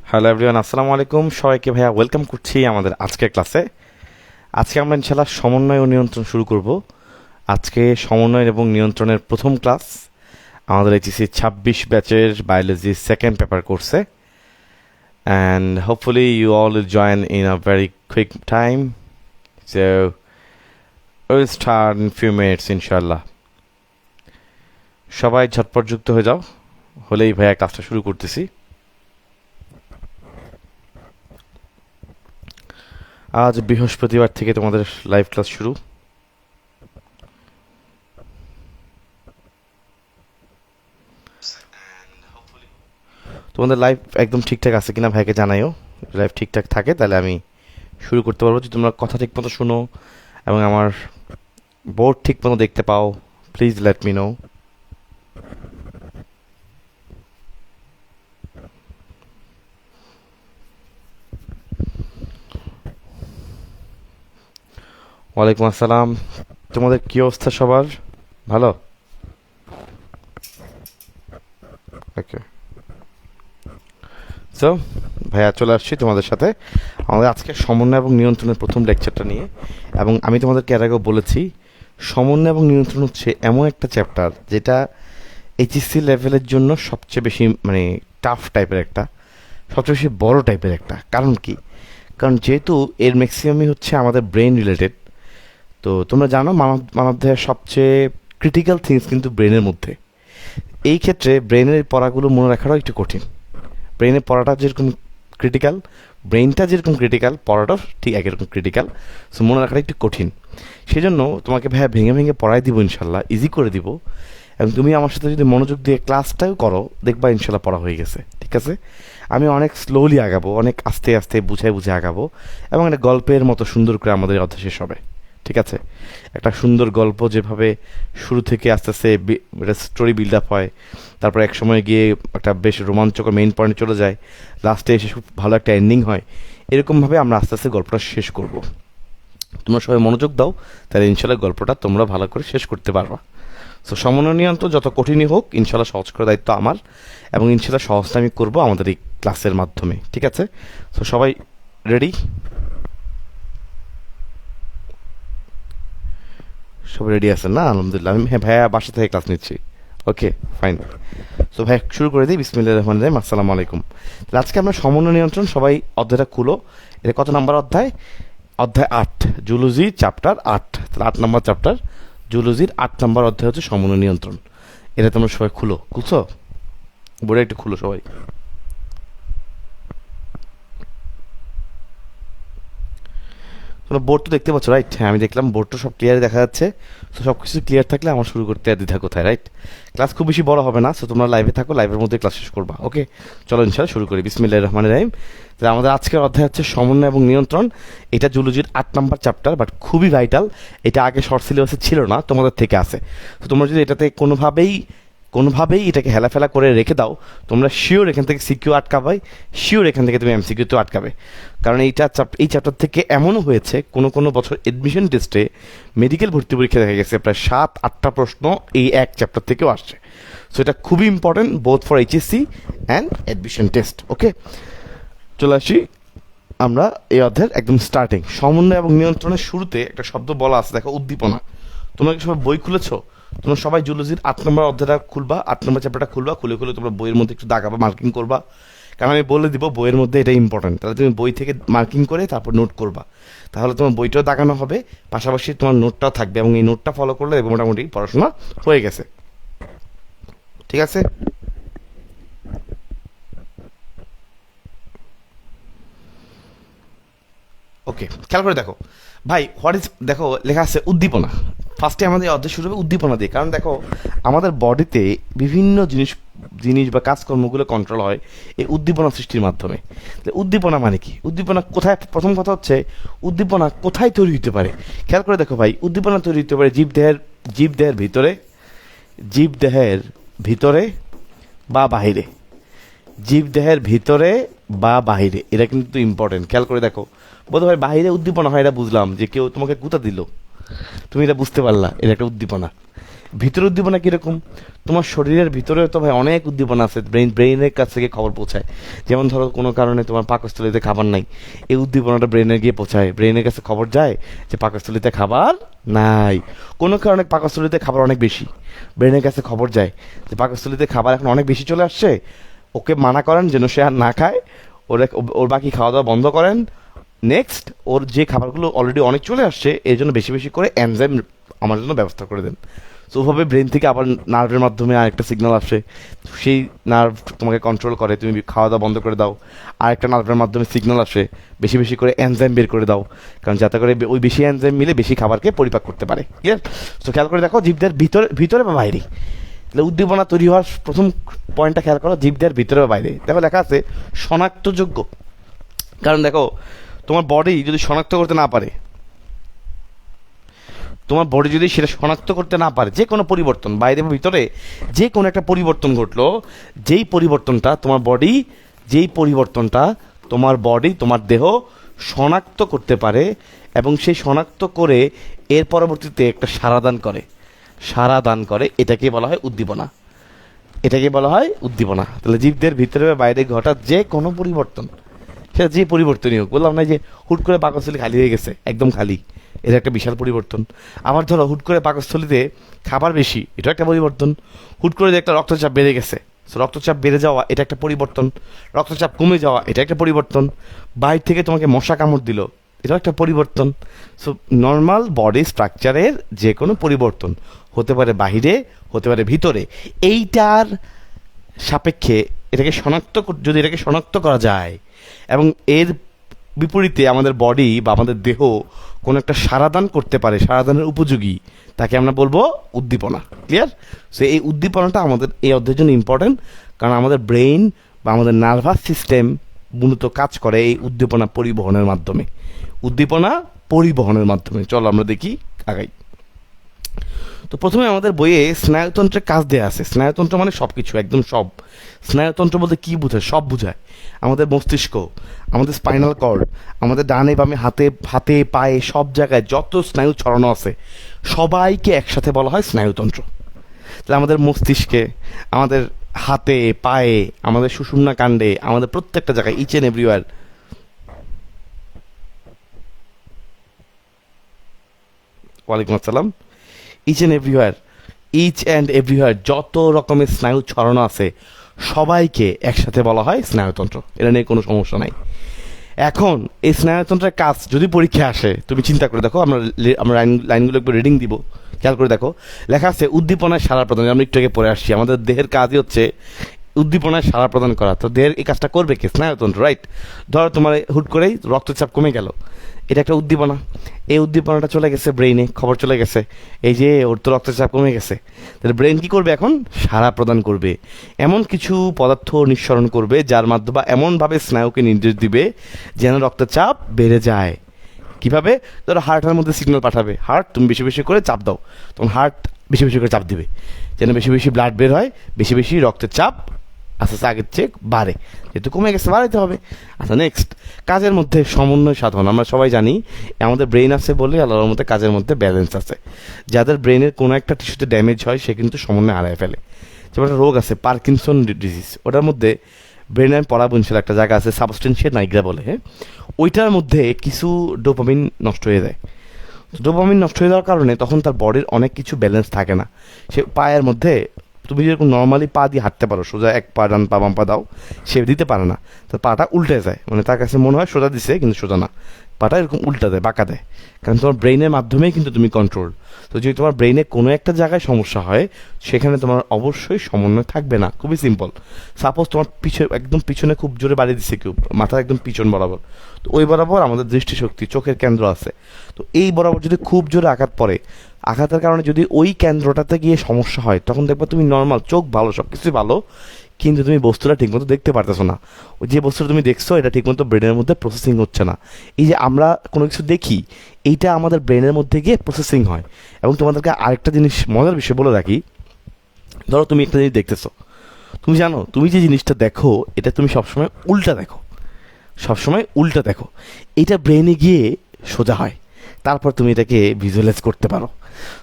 Hello everyone, আসসালামু আলাইকুম। সবাইকে ভাইয়া ওয়েলকাম করছি আমাদের আজকের ক্লাসে। আজকে আমরা ইনশাআল্লাহ সমন্বয় ও নিয়ন্ত্রণ শুরু করব। আজকে সমন্বয় এবং নিয়ন্ত্রণের প্রথম ক্লাস আমাদের এইচএসসি 26 ব্যাচের বায়োলজি সেকেন্ড পেপার কোর্সে, and hopefully you all will join in a very quick time. So will start in few minutes ইনশাআল্লাহ। সবাই ঝটপট যুক্ত হয়ে যাও, হলেই ভাইয়া ক্লাসটা শুরু করতেছি। আজ বৃহস্পতিবার থেকে তোমাদের লাইভ ক্লাস শুরু। তোমাদের লাইভ একদম ঠিকঠাক আছে কিনা ভাইকে জানাইও। লাইভ ঠিকঠাক থাকে তাহলে আমি শুরু করতে পারবো। যদি তোমরা কথা ঠিক মতো শুনো এবং আমার বোর্ড ঠিক মতো দেখতে পাও, প্লিজ লেট মি নো। ওয়ালাইকুম আসসালাম। তোমাদের কি অবস্থা সবার? ভালো? ওকে, সো ভাইয়া চলে আসছি তোমাদের সাথে আমাদের আজকে সমন্বয় এবং নিয়ন্ত্রণের প্রথম লেকচারটা নিয়ে। এবং আমি তোমাদেরকে এর আগেও বলেছি, সমন্বয় এবং নিয়ন্ত্রণ হচ্ছে এমন একটা চ্যাপ্টার যেটা এইচএসসি লেভেলের জন্য সবচেয়ে বেশি টাফ টাইপের একটা, সবচেয়ে বেশি বড় টাইপের একটা। কারণ কি? কারণ যেহেতু এর ম্যাক্সিমামই হচ্ছে আমাদের ব্রেন রিলেটেড। তো তোমরা জানো মানবদেহের সবচেয়ে ক্রিটিক্যাল থিংস কিন্তু ব্রেনের মধ্যে। এই ক্ষেত্রে ব্রেনের পড়াগুলো মনে রাখাটাও একটু কঠিন। ব্রেনের পড়াটা যেরকম ক্রিটিক্যাল, ব্রেনটা যেরকম ক্রিটিক্যাল, পড়াটাও ঠিক একরকম ক্রিটিক্যাল। সো মনে রাখাটা একটু কঠিন। সেই জন্য তোমাকে ভাইয়া ভেঙে ভেঙে পড়াই দিব ইনশাল্লাহ, ইজি করে দিব। এবং তুমি আমার সাথে যদি মনোযোগ দিয়ে ক্লাসটাও করো, দেখবা ইনশাল্লাহ পড়া হয়ে গেছে। ঠিক আছে? আমি অনেক স্লোলি আগাবো, অনেক আস্তে আস্তে বুঝে বুঝে আগাবো, এবং একটা গল্পের মতো সুন্দর করে আমাদের অধ্যায় শেষ হবে। ঠিক আছে? একটা সুন্দর গল্প যেভাবে শুরু থেকে আস্তে আস্তে একটা স্টোরি বিল্ড আপ হয়, তারপর এক সময় গিয়ে একটা বেশ রোমাঞ্চকর মেইন পয়েন্টে চলে যায়, লাস্টে এসে খুব ভালো একটা এন্ডিং হয়। এরকমভাবে আমরা আস্তে আস্তে গল্পটা শেষ করব। তোমরা সবাই মনোযোগ দাও, তাহলে ইনশাল্লাহ গল্পটা তোমরা ভালো করে শেষ করতে পারবা। সো সমন্বয় নিয়ন্ত্রণ যত কঠিনই হোক, ইনশাল্লাহ সহজ করার দায়িত্ব আমার, এবং ইনশাল্লাহ সহজটা আমি করবো আমাদের এই ক্লাসের মাধ্যমে। ঠিক আছে? সো সবাই রেডি? সবাই রেডি আছেন না? আলহামদুলিল্লাহ। আমি ভাইয়া বাসা থেকে ক্লাস নিচ্ছি। ওকে, ফাইন। সো ভাই শুরু করে দিই। বিসমিল্লাহির রহমানির রহিম। আসসালামু আলাইকুম। তাহলে আজকে আমরা সমন্বয় নিয়ন্ত্রণ, সবাই অধ্যায়টা খুলো। এটা কত নাম্বার অধ্যায়? অধ্যায় 8, জুলজি চ্যাপ্টার 8। তাহলে 8 নম্বর চ্যাপ্টার, জুলজির 8 নম্বর অধ্যায় হচ্ছে সমন্বয় নিয়ন্ত্রণ। এটা তোমরা সবাই খুলছো? বোর্ডে একটু খুলো সবাই। তোমরা বোর্ড তো দেখতে পাচ্ছ, রাইট? হ্যাঁ, আমি দেখলাম বোর্ডটা সব ক্লিয়ার দেখা যাচ্ছে। তো সব কিছু ক্লিয়ার থাকলে আমার শুরু করতে আর দ্বিধা কোথায়, রাইট? ক্লাস খুব বেশি বড় হবে না, সো তোমরা লাইভে থাকো, লাইভের মধ্যে ক্লাস শেষ করবা। ওকে, চলো ইনশাআল্লাহ শুরু করি। বিসমিল্লাহির রহমানির রহিম। তাহলে আমাদের আজকের অধ্যায় হচ্ছে সমন্বয় এবং নিয়ন্ত্রণ। এটা জুলজির 8 নম্বর চ্যাপ্টার, বাট খুবই ভাইটাল। এটা আগে শর্ট সিলেবাসে ছিল না, তোমাদের থেকে আছে। তো তোমরা যদি এটাতে কোনোভাবেই এটাকে হেলাফেলা করে রেখে দাও, তোমরা শিওর এখান থেকে সিকিউ আটকাবে, শিওর এখান থেকে তুমি এমসিকিউতেও আটকাবে। কারণ এই চ্যাপ্টার থেকে এমনও হয়েছে কোনো বছর এডমিশন টেস্টে, মেডিকেল ভর্তি পরীক্ষা দেখা গেছে প্রায় 7-8টা প্রশ্ন এই এক চ্যাপ্টার থেকেও আসছে। সো এটা খুবই important both for HSC and admission test. Okay, চলে আসি আমরা এই অধ্যায়ের একদম স্টার্টিং। সমন্বয় এবং নিয়ন্ত্রণের শুরুতে একটা শব্দ বলা আছে, দেখো, উদ্দীপনা। তোমরা কি সবাই বই খুলেছো? তোমরা সবাই জুলজির 8 নম্বর অধ্যায়টা খুলবা, 8 নম্বর চ্যাপ্টারটা খুলবা, খুলে তোমরা বইয়ের মধ্যে একটু দাগাবা, মার্কিং করবা। কারণ আমি বলে দিব বইয়ের মধ্যে এটা ইম্পর্টেন্ট। তাহলে তুমি বই থেকে মার্কিং করে তারপর নোট করবা, তাহলে তোমার বইটাও দাগানো হবে, পাশাপাশি তোমার নোটটাও থাকবে, এবং এই নোটটা ফলো করলে মোটামুটি পড়াশোনা হয়ে গেছে। ঠিক আছে? ওকে, খেয়াল করে দেখো ভাই, দেখো লেখা আছে উদ্দীপনা। ফার্স্টে আমাদের অধ্যায় শুরু হবে উদ্দীপনা দিয়ে। কারণ দেখো, আমাদের বডিতে বিভিন্ন জিনিস বা কাজকর্মগুলো কন্ট্রোল হয় এই উদ্দীপনা সৃষ্টির মাধ্যমে। উদ্দীপনা মানে কি? উদ্দীপনা কোথায়, প্রথম কথা হচ্ছে উদ্দীপনা কোথায় তৈরি হতে পারে। খেয়াল করে দেখো ভাই, উদ্দীপনা তৈরি হতে পারে জীবদেহের ভিতরে, জীবদেহের ভিতরে বা বাহিরে। জীবদেহের ভিতরে বা বাহিরে, এটা কিন্তু ইম্পর্টেন্ট। খেয়াল করে দেখো, বোধ হয় বাহিরে উদ্দীপনা হয়, এটা বুঝলাম, যে কেউ তোমাকে গুঁতা দিল, তুমি এটা বুঝতে পারলা, এটা একটা উদ্দীপনা। ভিতরে উদ্দীপনা কীরকম? তোমার শরীরের ভিতরে তো ভাই অনেক উদ্দীপনা আছে, ব্রেইনের কাছ থেকে খবর পৌঁছায়। যেমন ধরো কোনো কারণে তোমার পাকস্থলীতে খাবার নাই, এই উদ্দীপনাটা ব্রেনে গিয়ে পৌঁছায়, ব্রেনের কাছে খবর যায় যে পাকস্থলীতে খাবার নাই। কোনো কারণে পাকস্থলীতে খাবার অনেক বেশি, ব্রেনের কাছে খবর যায় যে পাকস্থলীতে খাবার এখন অনেক বেশি চলে আসছে, ওকে মানা করেন যেন সে আর না খায়, ওর বাকি খাওয়া দাওয়া বন্ধ করেন। নেক্সট, ওর যে খাবারগুলো অলরেডি অনেক চলে আসছে এর জন্য বেশি বেশি করে এনজাইম আমার জন্য ব্যবস্থা করে দেন। সো ওভাবে ব্রেন থেকে আবার নার্ভের মাধ্যমে আরেকটা সিগন্যাল আসে, সেই নার্ভ তোমাকে কন্ট্রোল করে, তুমি খাওয়া দাওয়া বন্ধ করে দাও। আরেকটা নার্ভের মাধ্যমে সিগন্যাল আসে, বেশি বেশি করে এনজাইম বের করে দাও, কারণ যাতে করে ওই বেশি এনজাইম মিলে বেশি খাবারকে পরিপাক করতে পারে। ক্লিয়ার? সো খেয়াল করে দেখো জীবদের ভিতরে ভিতরে বা বাইরে, তাহলে উদ্দীপনা তৈরি হওয়ার প্রথম পয়েন্টটা খেয়াল করো, জীবদের ভিতরে বা বাইরে। দেখো লেখা আছে শনাক্তযোগ্য। কারণ দেখো তোমার বডি যদি শনাক্ত করতে না পারে, তোমার বডি যদি সেটা শনাক্ত করতে না পারে, যে কোনো পরিবর্তন বাইরে বা ভিতরে যে কোনো একটা পরিবর্তন ঘটলো, যেই পরিবর্তনটা তোমার বডি তোমার দেহ শনাক্ত করতে পারে এবং সেই শনাক্ত করে এর পরবর্তীতে একটা সাড়া দান করে, এটাকে বলা হয় উদ্দীপনা। তাহলে জীবদের ভিতরে বা বাইরে ঘটা যে কোনো পরিবর্তন, সেটা যে পরিবর্তনই হোক, বললাম না যে হুট করে পাকস্থলী খালি হয়ে গেছে, একদম খালি, এটা একটা বিশাল পরিবর্তন। আবার ধরো হুট করে পাকস্থলীতে খাবার বেশি, এটা একটা পরিবর্তন। হুট করে একটা রক্তচাপ বেড়ে গেছে, রক্তচাপ বেড়ে যাওয়া, এটা একটা পরিবর্তন। রক্তচাপ কমে যাওয়া, এটা একটা পরিবর্তন। বাইরে থেকে তোমাকে মশা কামড় দিল, এটাও একটা পরিবর্তন। সো নর্মাল বডি স্ট্রাকচারের যে কোনো পরিবর্তন হতে পারে বাহিরে, হতে পারে ভিতরে। এইটার সাপেক্ষে যদি এটাকে শনাক্ত করা যায় এবং এর বিপরীতে আমাদের বডি বা আমাদের দেহ কোনো একটা সাড়াদান করতে পারে, সাড়াদানের উপযোগী, তাকে আমরা বলবো উদ্দীপনা। ক্লিয়ার? সো এই উদ্দীপনাটা আমাদের এই অধ্যায়ের জন্য ইম্পর্টেন্ট, কারণ আমাদের ব্রেইন বা আমাদের নার্ভাস সিস্টেম মূলত কাজ করে এই উদ্দীপনা পরিবহনের মাধ্যমে। চলো আমরা দেখি, আগাই। তো প্রথমে আমাদের বইয়ে স্নায়ুতন্ত্রের কাজ দেওয়া আছে। স্নায়ুতন্ত্র মানে সব কিছু, একদম সব। স্নায়ুতন্ত্র বলতে কী বোঝায়? সব বোঝায়। আমাদের মস্তিষ্ক, আমাদের স্পাইনাল কর্ড, আমাদের ডানে বামে হাতে পায়ে সব জায়গায় যত স্নায়ু ছড়ানো আছে সবাইকে একসাথে বলা হয় স্নায়ুতন্ত্র। তাহলে আমাদের মস্তিষ্কে, আমাদের হাতে পায়ে, আমাদের সুষুম্না কাণ্ডে, আমাদের প্রত্যেকটা জায়গায়, ইচ অ্যান্ড এভরিওয়্যার, ওয়ালাইকুম আসসালাম, ইচ অ্যান্ড এভরিওয়্যার যত রকমের স্নায়ু ছড়ানো আছে সবাইকে একসাথে বলা হয় স্নায়ুতন্ত্র। এটা নিয়ে কোনো সমস্যা নাই। এখন এই স্নায়ুতন্ত্রের কাজ যদি পরীক্ষা আসে, তুমি চিন্তা করে দেখো, আমরা লাইনগুলো একটু রিডিং দিব, খেয়াল করে দেখো। লেখা আছে উদ্দীপনায় সাড়া প্রদান। আমরা একটু আগে পড়ে আসছি, আমাদের দেহের কাজই হচ্ছে উদ্দীপনায় সাড়া প্রদান করা। তো দেহের এই কাজটা করবে কে? স্নায়ুতন্ত্র, রাইট? ধরো তোমার হুট করেই রক্তচাপ কমে গেল, এটা একটা উদ্দীপনা। এই উদ্দীপনাটা চলে গেছে ব্রেইনে, খবর চলে গেছে এই যে ওর তো রক্তচাপ কমে গেছে। তাহলে ব্রেন কী করবে? এখন সাড়া প্রদান করবে, এমন কিছু পদার্থ নিঃসরণ করবে যার মাধ্যমে এমনভাবে স্নায়ুকে নির্দেশ দিবে যেন রক্তচাপ বেড়ে যায়। কীভাবে? ধরো হার্টের মধ্যে সিগন্যাল পাঠাবে, হার্ট তুমি বেশি বেশি করে চাপ দাও, তখন হার্ট বেশি বেশি করে চাপ দিবে যেন বেশি বেশি ব্লাড বের হয়, বেশি বেশি রক্তের চাপ আস্তে আস্তে আগের চেয়ে বাড়ে, যেহেতু কমে গেছে বাড়াইতে হবে। আচ্ছা, নেক্সট, কাজের মধ্যে সমন্বয় সাধন। আমরা সবাই জানি আমাদের ব্রেন আছে বলে আল্লাহর মধ্যে কাজের মধ্যে ব্যালেন্স আছে। যাদের ব্রেনের কোনো একটা টিস্যুতে ড্যামেজ হয় সে কিন্তু সমন্বয় হারায় ফেলে। যেমন একটা রোগ আছে পার্কিনসন ডিজিজ, ওটার মধ্যে ব্রেনের পরাবঞ্চল একটা জায়গা আছে, সাবস্টেন্সিয়া নাইগ্রা বলে, হ্যাঁ, ওইটার মধ্যে কিছু ডোপামিন নষ্ট হয়ে যায়। ডোপামিন নষ্ট হয়ে যাওয়ার কারণে তখন তার বডির অনেক কিছু ব্যালেন্স থাকে না। সে পায়ের মধ্যে, তুমি যেরকম নর্মালি পা দিয়ে হাঁটতে পারো, সোজা এক পা ডান পা বাম পা দাও, সে দিতে পারে না, তার পাটা উল্টে যায়, মানে তার কাছে মনে হয় সোজা দিছে কিন্তু সোজা না, পাটা এরকম উল্টা দেয়, বাঁকা দেয়, কারণ তোমার ব্রেইনের মাধ্যমেই কিন্তু তুমি কন্ট্রোল। তো যদি তোমার ব্রেইনে কোনো একটা জায়গায় সমস্যা হয় সেখানে তোমার অবশ্যই সমন্বয় থাকবে না। খুবই সিম্পল। সাপোজ তোমার একদম পিছনে খুব জোরে বাড়ি দিচ্ছে কেউ, মাথা একদম পিছন বরাবর, তো ওই বরাবর আমাদের দৃষ্টিশক্তি, চোখের কেন্দ্র আছে, তো এই বরাবর যদি খুব জোরে আঘাত পড়ে, আঘাতের কারণে যদি ওই কেন্দ্রটাতে গিয়ে সমস্যা হয়, তখন দেখবে তুমি নর্মাল, চোখ ভালো, সব কিছুই ভালো, কিন্তু তুমি বস্তুটা ঠিকমতো দেখতে পারতেছো না। ওই যে বস্তুটা তুমি দেখছো এটা ঠিকমতো ব্রেনের মধ্যে প্রসেসিং হচ্ছে না। এই যে আমরা কোনো কিছু দেখি, এইটা আমাদের ব্রেনের মধ্যে গিয়ে প্রসেসিং হয়। এবং তোমাদেরকে আরেকটা জিনিস মজার বিষয় বলে রাখি, ধরো তুমি একটা জিনিস দেখতেছো, তুমি জানো তুমি যে জিনিসটা দেখো এটা তুমি সবসময় উল্টা দেখো, এটা ব্রেনে গিয়ে সোজা হয়, তারপর তুমি এটাকে ভিজুয়ালাইজ করতে পারো।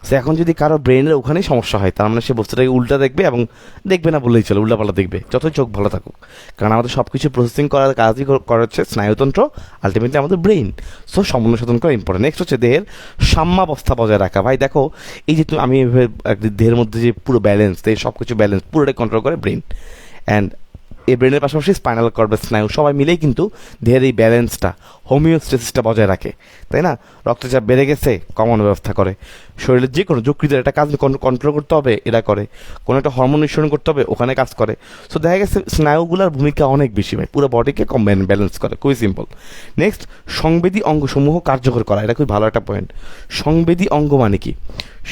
সো এখন যদি কারো ব্রেনের ওখানেই সমস্যা হয়, তার মানে সে বস্তুটাকে উল্টা দেখবে, এবং দেখবে না বললেই চলে, উল্টাপাল্টা দেখবে যতই চোখ ভালো থাকুক। কারণ আমাদের সব কিছু প্রসেসিং করার কাজই করা হচ্ছে স্নায়ুতন্ত্র, আলটিমেটলি আমাদের ব্রেইন। সো সমন্বয় সাধন করা ইম্পর্টেন্ট। নেক্সট হচ্ছে দেহের সাম্যাবস্থা বজায় রাখা। ভাই দেখো, এই যে আমি দেহের মধ্যে যে পুরো ব্যালেন্স, দেহের সব কিছু ব্যালেন্স পুরোটাই কন্ট্রোল করে ব্রেন। অ্যান্ড এই ব্রেনের পাশাপাশি স্পাইনাল কর্ড বা স্নায়ু সবাই মিলেই কিন্তু দেহের এই ব্যালেন্সটা, হোমিওস্টেসিসটা বজায় রাখে, তাই না? রক্তচাপ বেড়ে গেছে, কমানোর ব্যবস্থা করে। শরীরের যে কোনো যকৃতের একটা কাজ কন্ট্রোল করতে হবে, এটা করে। কোনো একটা হরমোন নিঃসরণ করতে হবে, ওখানে কাজ করে। সো দেখা গেছে স্নায়ুগুলোর ভূমিকা অনেক বেশি ভাই, পুরো বডিকে ব্যালেন্স করে, খুবই সিম্পল। নেক্সট, সংবেদী অঙ্গসমূহ কার্যকর করা। এটা খুবই ভালো একটা পয়েন্ট। সংবেদী অঙ্গ মানে কি?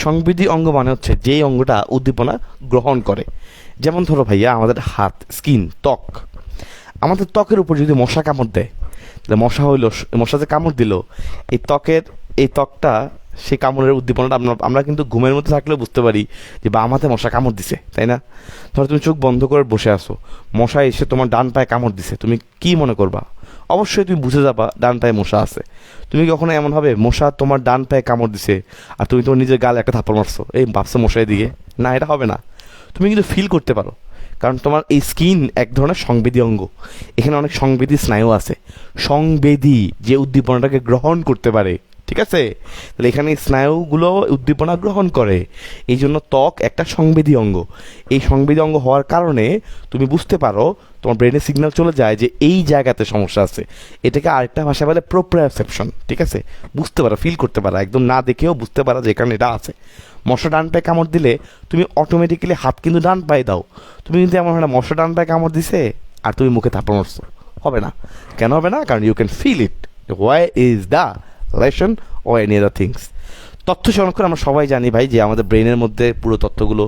সংবেদী অঙ্গ মানে হচ্ছে যেই অঙ্গটা উদ্দীপনা গ্রহণ করে। যেমন ধরো ভাইয়া, আমাদের হাত, স্কিন, ত্বক। আমাদের ত্বকের উপর যদি মশা কামড় দেয়, তাহলে মশা যে কামড় দিল, এই ত্বকটা সেই কামড়ের উদ্দীপনাটা আমরা কিন্তু ঘুমের মধ্যে থাকলেও বুঝতে পারি যে বা আমাতে মশা কামড় দিছে, তাই না? ধরো তুমি চোখ বন্ধ করে বসে আসো, মশা এসে তোমার ডান পায়ে কামড় দিছে, তুমি কি মনে করবা? অবশ্যই তুমি বুঝে যাবা ডান পায়ে মশা আছে। তুমি কখনো এমন হবে মশা তোমার ডান পায়ে কামড় দিছে আর তুমি তোমার নিজের গালে একটা থাপ্পড় মারছো, এই ভাবছো মশাই দিকে? না, এটা হবে না। তুমি কিন্তু ফিল করতে পারো, কারণ তোমার এই স্কিন এক ধরনের সংবেদী অঙ্গ। এখানে অনেক সংবেদী স্নায়ু আছে, সংবেদী, যে উদ্দীপনাটাকে গ্রহণ করতে পারে, ঠিক আছে? তাহলে এখানে স্নায়ুগুলো উদ্দীপনা গ্রহণ করে, এই জন্য ত্বক একটা সংবেদী অঙ্গ। এই সংবেদী অঙ্গ হওয়ার কারণে তুমি বুঝতে পারো, তোমার ব্রেনে সিগন্যাল চলে যায় যে এই জায়গাতে সমস্যা আছে। এটাকে আরেকটা ভাষায় বলে প্রোপ্রিওসেপশন, ঠিক আছে? বুঝতে পারো, ফিল করতে পারো, একদম না দেখেও বুঝতে পারো যে এখানে এটা আছে। মশা ডান পায়ে কামড় দিলে তুমি অটোমেটিক্যালি হাত কিন্তু ডান পায়ে দাও। তুমি কিন্তু এমন হয় না মশা ডান পায়ে কামড় দিছে আর তুমি মুখে থাপ্পড় মারছো, হবে না। কেন হবে না? কারণ you can feel it. Why is the lesson or any other things. তথ্য সংরক্ষণ আমরা সবাই জানি ভাই, যে আমাদের ব্রেনের মধ্যে পুরো তথ্যগুলো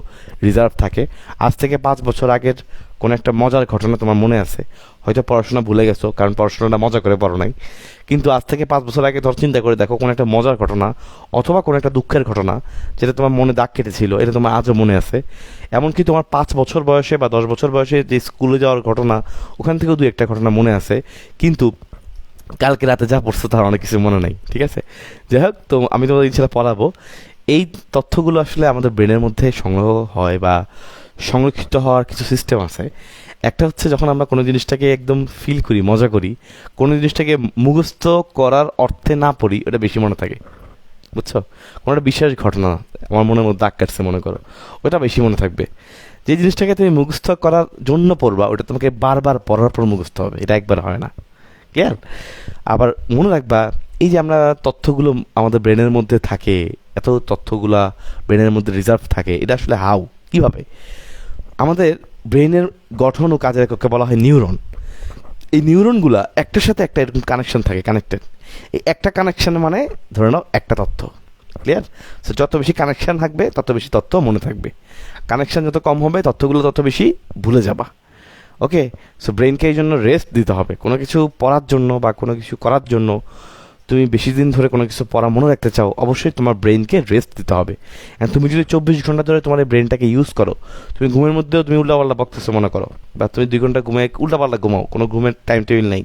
রিজার্ভ থাকে। আজ থেকে 5 বছর আগের কোনো একটা মজার ঘটনা তোমার মনে আছে, হয়তো পড়াশোনা ভুলে গেছো, কারণ পড়াশোনাটা মজা করে পড়ো নাই। কিন্তু আজ থেকে 5 বছর আগে ধর চিন্তা করে দেখো, কোনো একটা মজার ঘটনা অথবা কোনো একটা দুঃখের ঘটনা যেটা তোমার মনে দাগ কেটেছিল, এটা তোমার আজও মনে আছে। এমনকি তোমার 5 বছর বয়সে বা 10 বছর বয়সে যে স্কুলে যাওয়ার ঘটনা, ওখান থেকেও 2-1টা ঘটনা মনে আছে, কিন্তু কালকে রাতে যা পড়ছো তার অনেক কিছু মনে নেই, ঠিক আছে? যাই হোক, তো আমি তোমাদের ইনশাল্লাহ পড়াবো। এই তথ্যগুলো আসলে আমাদের ব্রেনের মধ্যে সংগ্রহ হয় বা সংরক্ষিত হওয়ার কিছু সিস্টেম আছে। একটা হচ্ছে যখন আমরা কোনো জিনিসটাকে একদম ফিল করি, মজা করি, কোনো জিনিসটাকে মুখস্থ করার অর্থে না পড়ি, ওটা বেশি মনে থাকে, বুঝছো? কোনো একটা বিশেষ ঘটনা আমার মনের মধ্যে দাগ কাটছে মনে করো, ওটা বেশি মনে থাকবে। যে জিনিসটাকে তুমি মুখস্থ করার জন্য পড়বা, ওটা তোমাকে বারবার পড়ার পর মুখস্থ হবে, এটা একবার হয় না, ক্লিয়ার? আবার মনে রাখবা, এই যে আমরা তথ্যগুলো আমাদের ব্রেনের মধ্যে থাকে, এত তথ্যগুলা ব্রেনের মধ্যে রিজার্ভ থাকে, এটা আসলে কীভাবে? আমাদের ব্রেনের গঠন ও কাজের এককে বলা হয় নিউরন। এই নিউরনগুলা একটার সাথে একটা এরকম কানেকশন থাকে, কানেক্টেড। এই একটা কানেকশন মানে ধরে নাও একটা তথ্য, ক্লিয়ার? সো যত বেশি কানেকশন থাকবে তত বেশি তথ্য মনে থাকবে, কানেকশন যত কম হবে তথ্যগুলো তত বেশি ভুলে যাবা। ওকে, সো ব্রেনকে এই জন্য রেস্ট দিতে হবে। কোনো কিছু পড়ার জন্য বা কোনো কিছু করার জন্য তুমি বেশি দিন ধরে কোনো কিছু পড়া মনে রাখতে চাও, অবশ্যই তোমার ব্রেনকে রেস্ট দিতে হবে। অ্যান্ড তুমি যদি 24 ঘন্টা ধরে তোমার এই ব্রেনটাকে ইউজ করো, তুমি ঘুমের মধ্যেও তুমি উল্টাপাল্টা বকতেছো মনে করো, বা তুমি 2 ঘন্টা ঘুমিয়ে উল্টাপাল্টা ঘুমাও, কোনো ঘুমের টাইম টেবিল নেই,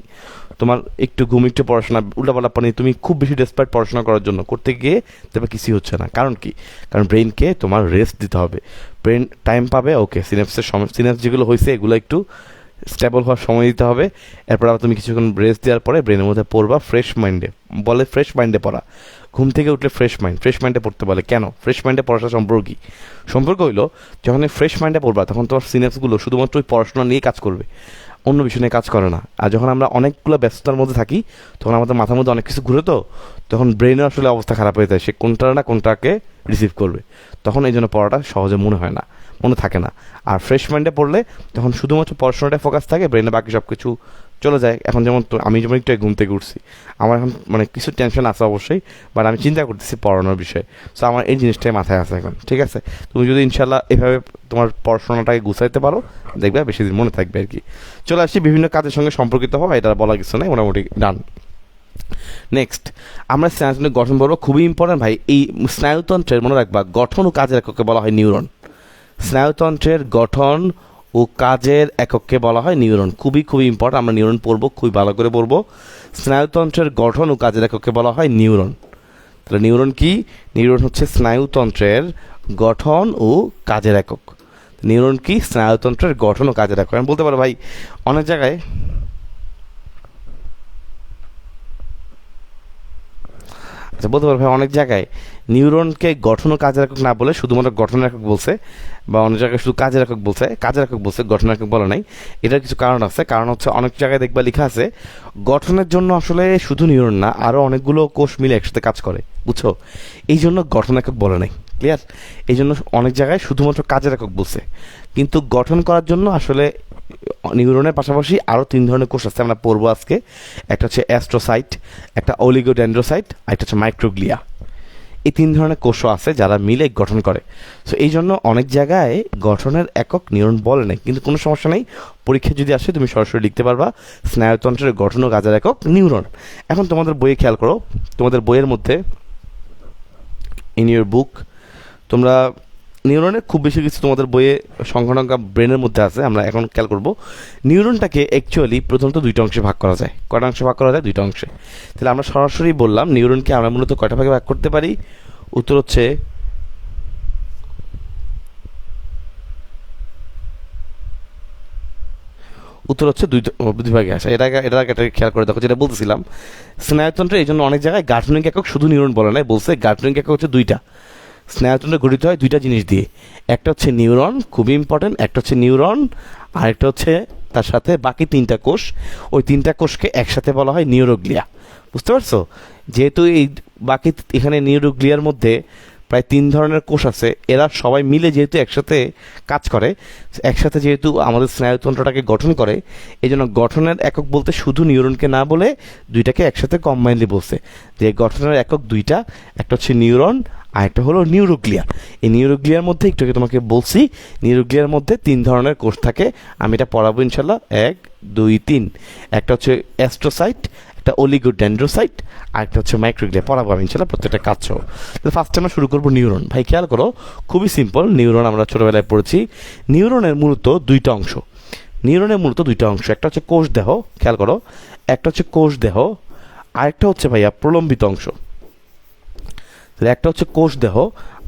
তোমার একটু ঘুম একটু পড়াশোনা উল্টাপাল্টা পানি, তুমি খুব বেশি ডেসপারেট পড়াশোনা করার জন্য করতে গিয়ে তবে কিছুই হচ্ছে না। কারণ কি? কারণ ব্রেনকে তোমার রেস্ট দিতে হবে। ব্রেন টাইম পাবে, ওকে, সিনাপস যেগুলো হয়েছে এগুলো একটু স্টেবল হওয়ার সময় দিতে হবে। এরপর আবার তুমি কিছুক্ষণ রেস্ট দেওয়ার পরে ব্রেনের মধ্যে পড়বা ফ্রেশ মাইন্ডে। বলে ফ্রেশ মাইন্ডে পড়া, ঘুম থেকে উঠলে ফ্রেশ মাইন্ডে পড়তে বলে। কেন ফ্রেশ মাইন্ডে পড়াটা সম্পর্ক হইলো, যখন তুমি ফ্রেশ মাইন্ডে পড়বা তখন তোমার সিনাপসগুলো শুধুমাত্র ওই পড়াশোনা নিয়ে কাজ করবে, অন্য বিষয় নিয়ে কাজ করে না। আর যখন আমরা অনেকগুলো ব্যস্ততার মধ্যে থাকি, তখন আমাদের মাথার মধ্যে অনেক কিছু ঘুরে, তো তখন ব্রেনের আসলে অবস্থা খারাপ হয়ে যায়, সে কোনটা না কোনটাকে রিসিভ করবে। তখন এই জন্য পড়াটা সহজে মনে থাকে না। আর ফ্রেশ মাইন্ডে পড়লে তখন শুধুমাত্র পড়াশোনাটায় ফোকাস থাকে, ব্রেনে বাকি সব কিছু চলে যায়। এখন যেমন আমি যেমন একটু ঘুম থেকে উঠছি, আমার এখন কিছু টেনশন আছে অবশ্যই, বাট আমি চিন্তা করতেছি পড়ানোর বিষয়ে। সো আমার এই জিনিসটাই মাথায় আছে এখন, ঠিক আছে? তুমি যদি ইনশাল্লাহ এভাবে তোমার পড়াশোনাটাকে গুছাইতে পারো, দেখবে বেশি দিন মনে থাকবে আর কি। চলে আসছি বিভিন্ন কাজের সঙ্গে সম্পর্কিত হওয়া, এটা বলা কিছু নেই, মোটামুটি ডান। নেক্সট, আমরা স্নায়ুতন্ত্রের গঠন বলবো, খুবই ইম্পর্টেন্ট ভাই। এই স্নায়ুতন্ত্রের মনে রাখবা গঠন ও কাজের এককে বলা হয় নিউরন। স্নায়ুতন্ত্রের গঠন ও কাজের এককে বলা হয় নিউরন। খুবই ইম্পর্টেন্ট, আমরা নিউরন পড়বো, খুবই ভালো করে পড়বো। স্নায়ুতন্ত্রের গঠন ও কাজের এককে বলা হয় নিউরন। তাহলে নিউরন কি? নিউরন হচ্ছে স্নায়ুতন্ত্রের গঠন ও কাজের একক। নিউরন কি? স্নায়ুতন্ত্রের গঠন ও কাজের একক। আমি বলতে পারো ভাই অনেক জায়গায় বলতে পারো ভাই অনেক জায়গায় নিউরনকে গঠন ও কাজের একক না বলে শুধুমাত্র গঠনের একক বলছে, বা অনেক জায়গায় শুধু কাজের একক বলছে, গঠনের একক বলে নাই। এটার কিছু কারণ আছে। কারণ হচ্ছে অনেক জায়গায় দেখবা লেখা আছে গঠনের জন্য আসলে শুধু নিউরন না, আরও অনেকগুলো কোষ মিলে একসাথে কাজ করে, বুঝছো? এই জন্য গঠন একক বলে নাই। ক্লিয়ার? এই জন্য অনেক জায়গায় শুধুমাত্র কাজের একক বলছে, কিন্তু গঠন করার জন্য আসলে নিউরনের পাশাপাশি আরও 3 ধরনের কোষ আছে, আমরা পড়বো আজকে। একটা হচ্ছে অ্যাস্ট্রোসাইট, একটা অলিগোডেন্ড্রোসাইট, আর একটা হচ্ছে মাইক্রোগ্লিয়া। এই 3 ধরনের কোষও আছে যারা মিলে গঠন করে। সো এই জন্য অনেক জায়গায় গঠনের একক নিউরন বলে নাই, কিন্তু কোনো সমস্যা নেই। পরীক্ষা যদি আসে তুমি সরাসরি লিখতে পারবা স্নায়ুতন্ত্রের গঠন ও কাজের একক নিউরন। এখন তোমাদের বইয়ে খেয়াল করো, তোমাদের বইয়ের মধ্যে ইন ইউর বুক তোমরা নিউরনের খুব বেশি কিছু তোমাদের বইয়ে সংখ্যানঙ্কা ব্রেনের মধ্যে আছে। আমরা এখন খেয়াল করব নিউরনটাকে অ্যাকচুয়ালি প্রথমত 2টা অংশে ভাগ করা যায়। কয়টা অংশে ভাগ করা যায়? 2টা অংশে। তাহলে আমরা সরাসরি বললাম নিউরনকে আমরা মূলত কয়টা ভাগে ভাগ করতে পারি? উত্তর হচ্ছে দুই ভাগে আসে। এটা খেয়াল করে দেখো, যেটা বলতেছিলাম স্নায়ুতন্ত্রে এই জন্য অনেক জায়গায় গাঠনিক একক শুধু নিউরন বলে নাই, বলছে গাঠনিক একক হচ্ছে 2টা। স্নায়ুতন্ত্র গঠিত হয় 2টা জিনিস দিয়ে, একটা হচ্ছে নিউরন, খুবই ইম্পর্টেন্ট, একটা হচ্ছে নিউরন, আর একটা হচ্ছে তার সাথে বাকি 3টা কোষ। ওই 3টা কোষকে একসাথে বলা হয় নিউরোগ্লিয়া। বুঝতে পারছো? যেহেতু এই বাকি এখানে নিউরোগ্লিয়ার মধ্যে প্রায় 3 ধরনের কোষ আছে, এরা সবাই মিলে যেহেতু একসাথে কাজ করে, একসাথে যেহেতু আমাদের স্নায়ুতন্ত্রটাকে গঠন করে, এই জন্য গঠনের একক বলতে শুধু নিউরনকে না বলে 2টাকে একসাথে কম্বাইনলি বলছে যে গঠনের একক 2টা, একটা হচ্ছে নিউরন আর একটা হলো নিউরোগ্লিয়া। এই নিউরোগ্লিয়ার মধ্যে একটু আগে তোমাকে বলছি নিউরোগ্লিয়ার মধ্যে 3 ধরনের কোষ থাকে। আমি এটা পড়াবো ইনশাল্লাহ, 1 2 3। একটা হচ্ছে অ্যাস্ট্রোসাইট, একটা অলিগোডেন্ড্রোসাইট, আর একটা হচ্ছে মাইক্রোগ্লিয়া। পড়াবো আমি ইনশাল্লাহ প্রত্যেকটা কাজ সহ। তাহলে ফার্স্টে আমরা শুরু করবো নিউরন। ভাই খেয়াল করো, খুবই সিম্পল। নিউরন আমরা ছোটোবেলায় পড়েছি। নিউরনের মূলত 2টা অংশ। একটা হচ্ছে কোষ দেহ, খেয়াল করো, একটা হচ্ছে কোষ দেহ, আরেকটা হচ্ছে ভাইয়া প্রলম্বিত অংশ। তাহলে একটা হচ্ছে কোষ দেহ,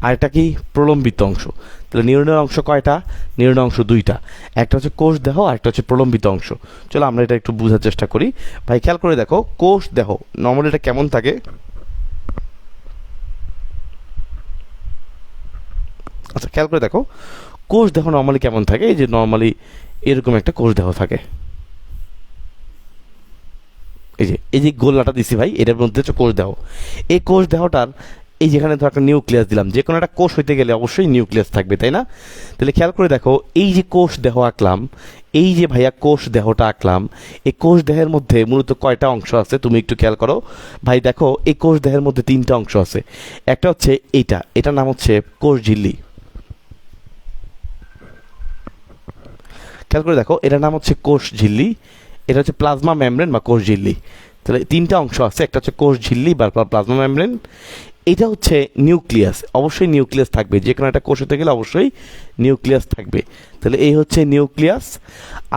আর একটা কি? প্রলম্বিত অংশ। তাহলে নিউরনের অংশ কয়টা? নিউরনের অংশ 2টা, একটা হচ্ছে কোষ দেহ আর একটা হচ্ছে প্রলম্বিত অংশ। চলো আমরা এটা একটু বোঝার চেষ্টা করি। ভাই খেয়াল করে দেখো, কোষ দেহ নর্মালি এটা কেমন থাকে? আচ্ছা খেয়াল করে দেখো, কোষ দেহ নর্মালি কেমন থাকে? এই যে নর্মালি এরকম একটা কোষ দেহ থাকে। এই যে গোলাটা দিছি ভাই, এটার মধ্যে হচ্ছে কোষ দেহ। এই কোষ দেহটার এই যেখানে ধর একটা নিউক্লিয়াস দিলাম, যে কোনো একটা কোষ হইতে গেলে অবশ্যই নিউক্লিয়াস থাকবে, তাই না? তাহলে খেয়াল করে দেখো, এই যে কোষ দেহ আঁকলাম, এই যে ভাইয়া কোষ দেহটা আঁকলাম, এই কোষ দেহের মধ্যে মূলত কয়টা অংশ আছে তুমি একটু খেয়াল করো। ভাই দেখো, এই কোষ দেহের মধ্যে 3টা অংশ আছে। একটা হচ্ছে এটার নাম হচ্ছে কোষ ঝিল্লি। খেয়াল করে দেখো, এটার নাম হচ্ছে কোষ ঝিল্লি, এটা হচ্ছে প্লাজমা মেমব্রেন বা কোষ ঝিল্লি। তাহলে 3টা অংশ আছে, একটা হচ্ছে কোষ ঝিল্লি বা প্লাজমা মেমব্রেন, এটা হচ্ছে নিউক্লিয়াস। অবশ্যই নিউক্লিয়াস থাকবে, যে কোনো একটা কোষ হতে গেলে অবশ্যই নিউক্লিয়াস থাকবে। তাহলে এই হচ্ছে নিউক্লিয়াস,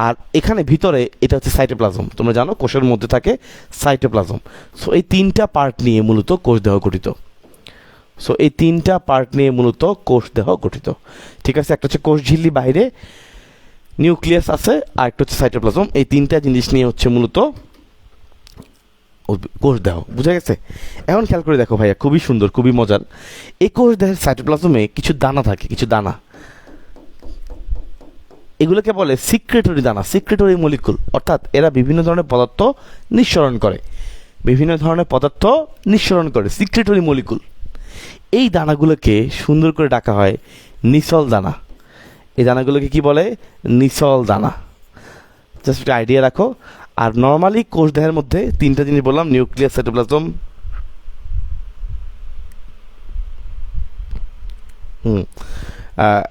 আর এখানে ভিতরে এটা হচ্ছে সাইটোপ্লাজম। তোমরা জানো কোষের মধ্যে থাকে সাইটোপ্লাজম। সো এই 3টা পার্ট নিয়ে মূলত কোষ দেহ গঠিত। ঠিক আছে? একটা হচ্ছে কোষ ঝিল্লি, বাইরে নিউক্লিয়াস আছে, আর একটা হচ্ছে সাইটোপ্লাজম। এই 3টা জিনিস নিয়ে হচ্ছে মূলত কোষ দেহ। বুঝা গেছে? এখন খেয়াল করে দেখো ভাইয়া, খুবই সুন্দর, খুবই মজার। এই কোষ দেহের সাইটোপ্লাজমে কিছু দানা থাকে, কিছু দানা, এগুলোকে বলে সিক্রেটরি দানা, সিক্রেটরি মলিকুল। অর্থাৎ এরা বিভিন্ন ধরনের পদার্থ নিঃসরণ করে, সিক্রেটরি মলিকুল। এই দানাগুলোকে সুন্দর করে ডাকা হয় নিসল দানা। এই দানাগুলোকে কি বলে? নিসল দানা। জাস্ট একটা আইডিয়া রাখো। আর নর্মালি কোষ দেহের মধ্যে 3টা জিনিস বললাম, নিউক্লিয়াস, সাইটোপ্লাজম,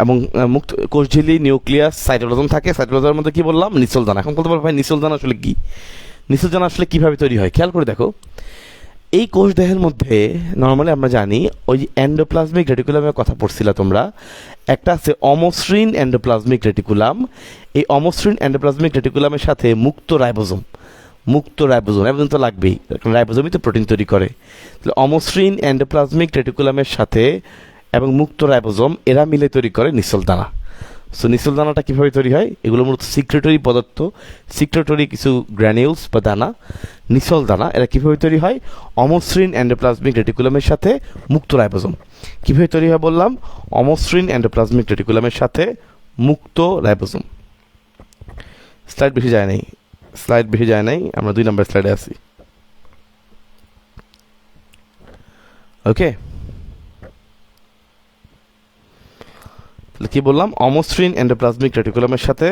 এবং মুক্ত কোষ ঝিল্লি, নিউক্লিয়াস, সাইটোপ্লাজম থাকে। সাইটোপ্লাজমের মধ্যে কি বললাম? নিসল দানা। এখন বলতে পারবো ভাই নিসল দানা আসলে কি? নিসল দানা আসলে কিভাবে তৈরি হয়? খেয়াল করে দেখো, এই কোষ দেহের মধ্যে নর্মালি আমরা জানি ওই যে এন্ডোপ্লাজমিক রেটিকুলামের কথা পড়ছিলা তোমরা, একটা আছে অমসৃণ এন্ডোপ্লাজমিক রেটিকুলাম। এই অমসৃণ এন্ডোপ্লাজমিক রেটিকুলামের সাথে মুক্ত রাইবোজোম। মুক্ত রাইবোজোম, রাইবোজোম তো লাগবেই, রাইবোজোমই তো প্রোটিন তৈরি করে। তাহলে অমসৃণ এন্ডোপ্লাজমিক রেটিকুলামের সাথে এবং মুক্ত রাইবোজোম এরা মিলে তৈরি করে নিসল দানা। সো নিসল দানাটা কীভাবে তৈরি হয়? এগুলো মূলত সিক্রেটরি পদার্থ, সিক্রেটরি কিছু গ্র্যানিউলস বা দানা, নিসল দানা। এরা কীভাবে তৈরি হয়? অমসৃণ এন্ডোপ্লাজমিক রেটিকুলামের সাথে মুক্ত রাইবোজোম। কীভাবে তৈরি হয় বললাম? অমসৃণ এন্ডোপ্লাজমিক রেটিকুলামের সাথে মুক্ত রাইবোজোম। স্লাইড বেশি যায় নাই, স্লাইড বেশি যায় নাই, আমরা 2 নম্বর স্লাইডে আছি। ওকে, তাহলে কি বললাম? অমসৃণ এন্ডোপ্লাজমিক রেটিকুলামের সাথে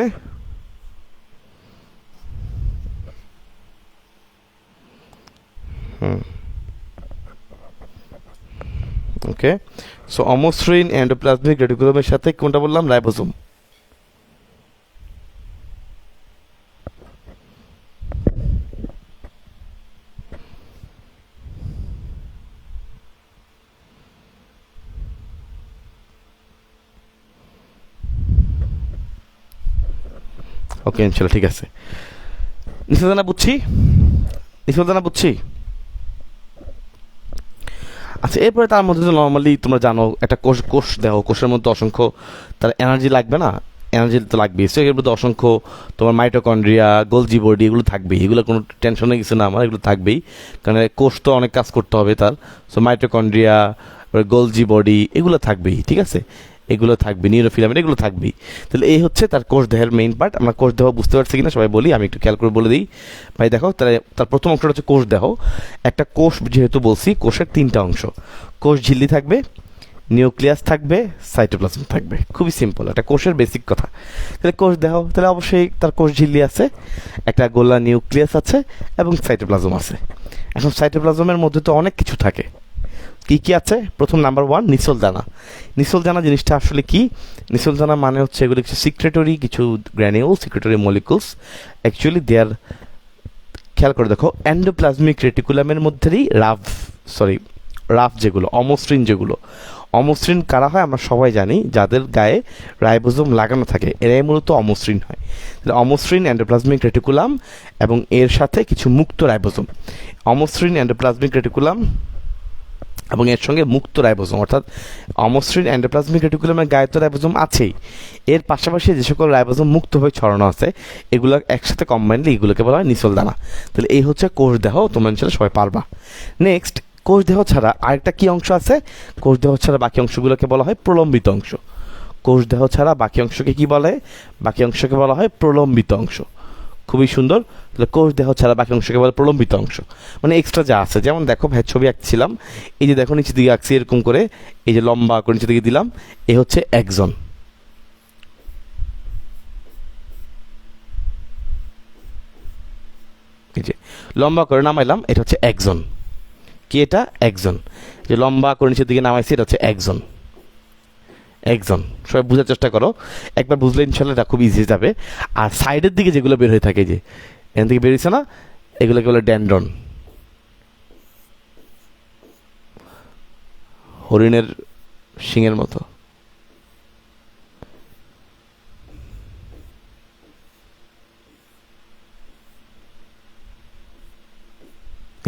ওকে, সো অমসৃণ এন্ডোপ্লাজমিক রেটিকুলামের সাথে কোনটা বললাম? রাইবোজোম। ওকে ইনশাল্লাহ ঠিক আছে। নিসল দানা বুঝছি, নিসল দানা বুঝছি। আচ্ছা, এরপরে তার মধ্যে তো নর্মালি তোমরা জানো একটা কোষ দেহ, কোষের মধ্যে অসংখ্য তার এনার্জি লাগবে না? এনার্জি তো লাগবেই। সো এর মধ্যে অসংখ্য তোমার মাইটোকন্ড্রিয়া, গোলজি বডি এগুলো থাকবেই, এগুলো কোনো টেনশনের কিছু না আমার, এগুলো থাকবেই, কারণ কোষ তো অনেক কাজ করতে হবে তার। সো মাইটোকন্ড্রিয়া, গোলজি বডি এগুলো থাকবেই, ঠিক আছে, এগুলো থাকবে, নিউরোফিলামেন্ট এগুলো থাকবেই। তাহলে এই হচ্ছে তার কোষ দেহের মেইন পার্ট। আমরা কোষ দেহ বুঝতে পারছি কিনা সবাই বলি, আমি একটু খেয়াল করে বলে দিই। ভাই দেখো, তার প্রথম অংশটা হচ্ছে কোষ দেহ। একটা কোষ যেহেতু বলছি, কোষের 3টা অংশ, কোষ ঝিল্লি থাকবে, নিউক্লিয়াস থাকবে, সাইটোপ্লাজম থাকবে। খুবই সিম্পল, একটা কোষের বেসিক কথা। তাহলে কোষ দেহ, তাহলে অবশ্যই তার কোষ ঝিল্লি আছে, একটা গোলা নিউক্লিয়াস আছে এবং সাইটোপ্লাজম আছে। এখন সাইটোপ্লাজমের মধ্যে তো অনেক কিছু থাকে। কি কি আছে? প্রথম নাম্বার 1 নিসল দানা। নিসল দানা জিনিসটা আসলে কি? নিসল দানা মানে হচ্ছে এগুলো কিছু সিক্রেটরি, কিছু granule, secretory molecules. Actually there, খেয়াল করে দেখো, এন্ডোপ্লাজমিক রেটিকুলামের মধ্যেই রাফ যেগুলো, অমসৃণ যেগুলো, অমসৃণ কারা হয় আমরা সবাই জানি, যাদের গায়ে রাইবোজোম লাগানো থাকে এরাই মূলত অমসৃণ হয়। তাহলে অমসৃণ এন্ডোপ্লাজমিক রেটিকুলাম এবং এর সাথে কিছু মুক্ত রাইবোজোম। অমসৃণ এন্ডোপ্লাজমিক রেটিকুলাম এবং এর সঙ্গে মুক্ত রাইবোজোম, অর্থাৎ অমসৃণ এন্ডোপ্লাজমিক রেটিকুলামের গায়ে তো রাইবোজোম আছেই, এর পাশাপাশি যে সকল রাইবোজোম মুক্তভাবে ছড়ানো আছে এগুলো একসাথে কম্বাইনলি এগুলোকে বলা হয় নিসল দানা। তাহলে এই হচ্ছে কোষ দেহ, তোমরা ইনশাল্লাহ সবাই পারবা। নেক্সট, কোষ দেহ ছাড়া আরেকটা কি অংশ আছে? কোষ দেহ ছাড়া বাকি অংশগুলোকে বলা হয় প্রলম্বিত অংশ। কোষ দেহ ছাড়া বাকি অংশকে কি বলে? বাকি অংশকে বলা হয় প্রলম্বিত অংশ। খুবই সুন্দর। তাহলে কোষ দেহ ছাড়া বাকি অংশকে বলে প্রলম্বিত অংশ, মানে এক্সট্রা যা আছে। যেমন দেখো ভাই, ছবি আঁকছিলাম, এই যে দেখো নিচের দিকে আঁকছি এরকম করে, এই যে লম্বা করে নিচের দিকে দিলাম, এই হচ্ছে একজন। এই যে লম্বা করে নামাইলাম, এটা হচ্ছে একজন। কি এটা? একজন। যে লম্বা করে নিচের দিকে নামাইছি, এটা হচ্ছে একজন। একজন, সবাই বোঝার চেষ্টা করো, একবার বুঝলে ইনশাল্লাহ এটা খুব ইজি যাবে। আর সাইডের দিকে যেগুলো বের হয়ে থাকে, যে এখান থেকে বেরিয়েছে না, এগুলোকে বলে ড্যান্ড্রন। হরিণের শিঙের মতো।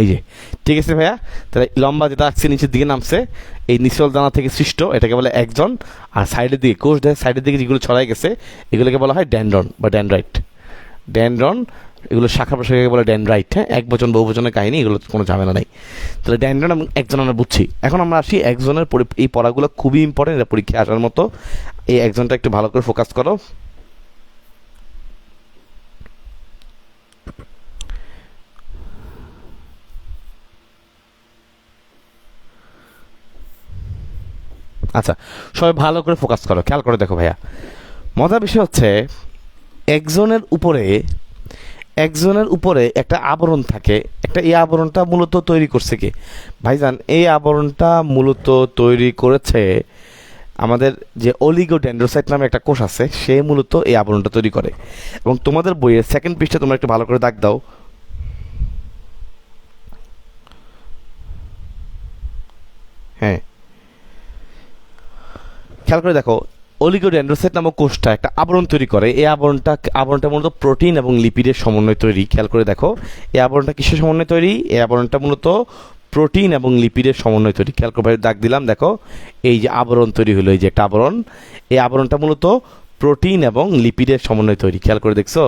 এই যে, ঠিক আছে ভাইয়া। তাহলে লম্বা যেটা আঁকছে নিচের দিকে নামছে, এই নিচল দানা থেকে সৃষ্ট, এটাকে বলে একজন। আর সাইডের দিকে, কোষ দেয় সাইডের দিকে যেগুলো ছড়াই গেছে এগুলোকে বলা হয় ড্যান্ড্রন বা ড্যান্ড্রাইট। ড্যান্ড্রন, এগুলো শাখা প্রশাখাকে বলে ড্যান্ড্রাইট। হ্যাঁ, এক বচন বহু বচনের কাহিনী, এগুলো কোনো ঝামেলা নাই। তাহলে ড্যান্ড্রন এবং একজন আমরা বুঝছি। এখন আমরা আসি একজনের, এই পড়াগুলো খুবই ইম্পর্টেন্ট, এটা পরীক্ষায় আসার মতো। এই একজনটা একটু ভালো করে ফোকাস করো। আচ্ছা, সবাই ভালো করে ফোকাস করো, খেয়াল করে দেখো ভাইয়া। মজার বিষয় হচ্ছে, একজনের উপরে একটা আবরণ থাকে, এই আবরণটা মূলত তৈরি করছে কে? ভাইজান, এই আবরণটা মূলত তৈরি করেছে আমাদের যে অলিগোডেন্ড্রোসাইট নামে একটা কোষ আছে, সে মূলত এই আবরণটা তৈরি করে। এবং তোমাদের বইয়ের সেকেন্ড পৃষ্ঠা তোমরা একটু ভালো করে দাগ দাও। হ্যাঁ, খেয়াল করে দেখো, অলিগোডেন্ড্রোসাইট নামক কোষটা একটা আবরণ তৈরি করে। এই আবরণটা মূলত প্রোটিন এবং লিপিডের সমন্বয়ে তৈরি। খেয়াল করে দেখো এই আবরণটা কিসের সমন্বয়ে তৈরি? এই আবরণটা মূলত প্রোটিন এবং লিপিডের সমন্বয়ে তৈরি। খেয়াল করে দাগ দিলাম, দেখো এই যে আবরণ তৈরি হলো, এই যে একটা আবরণ, এই আবরণটা মূলত প্রোটিন এবং লিপিডের সমন্বয়ে তৈরি। খেয়াল করে দেখছো?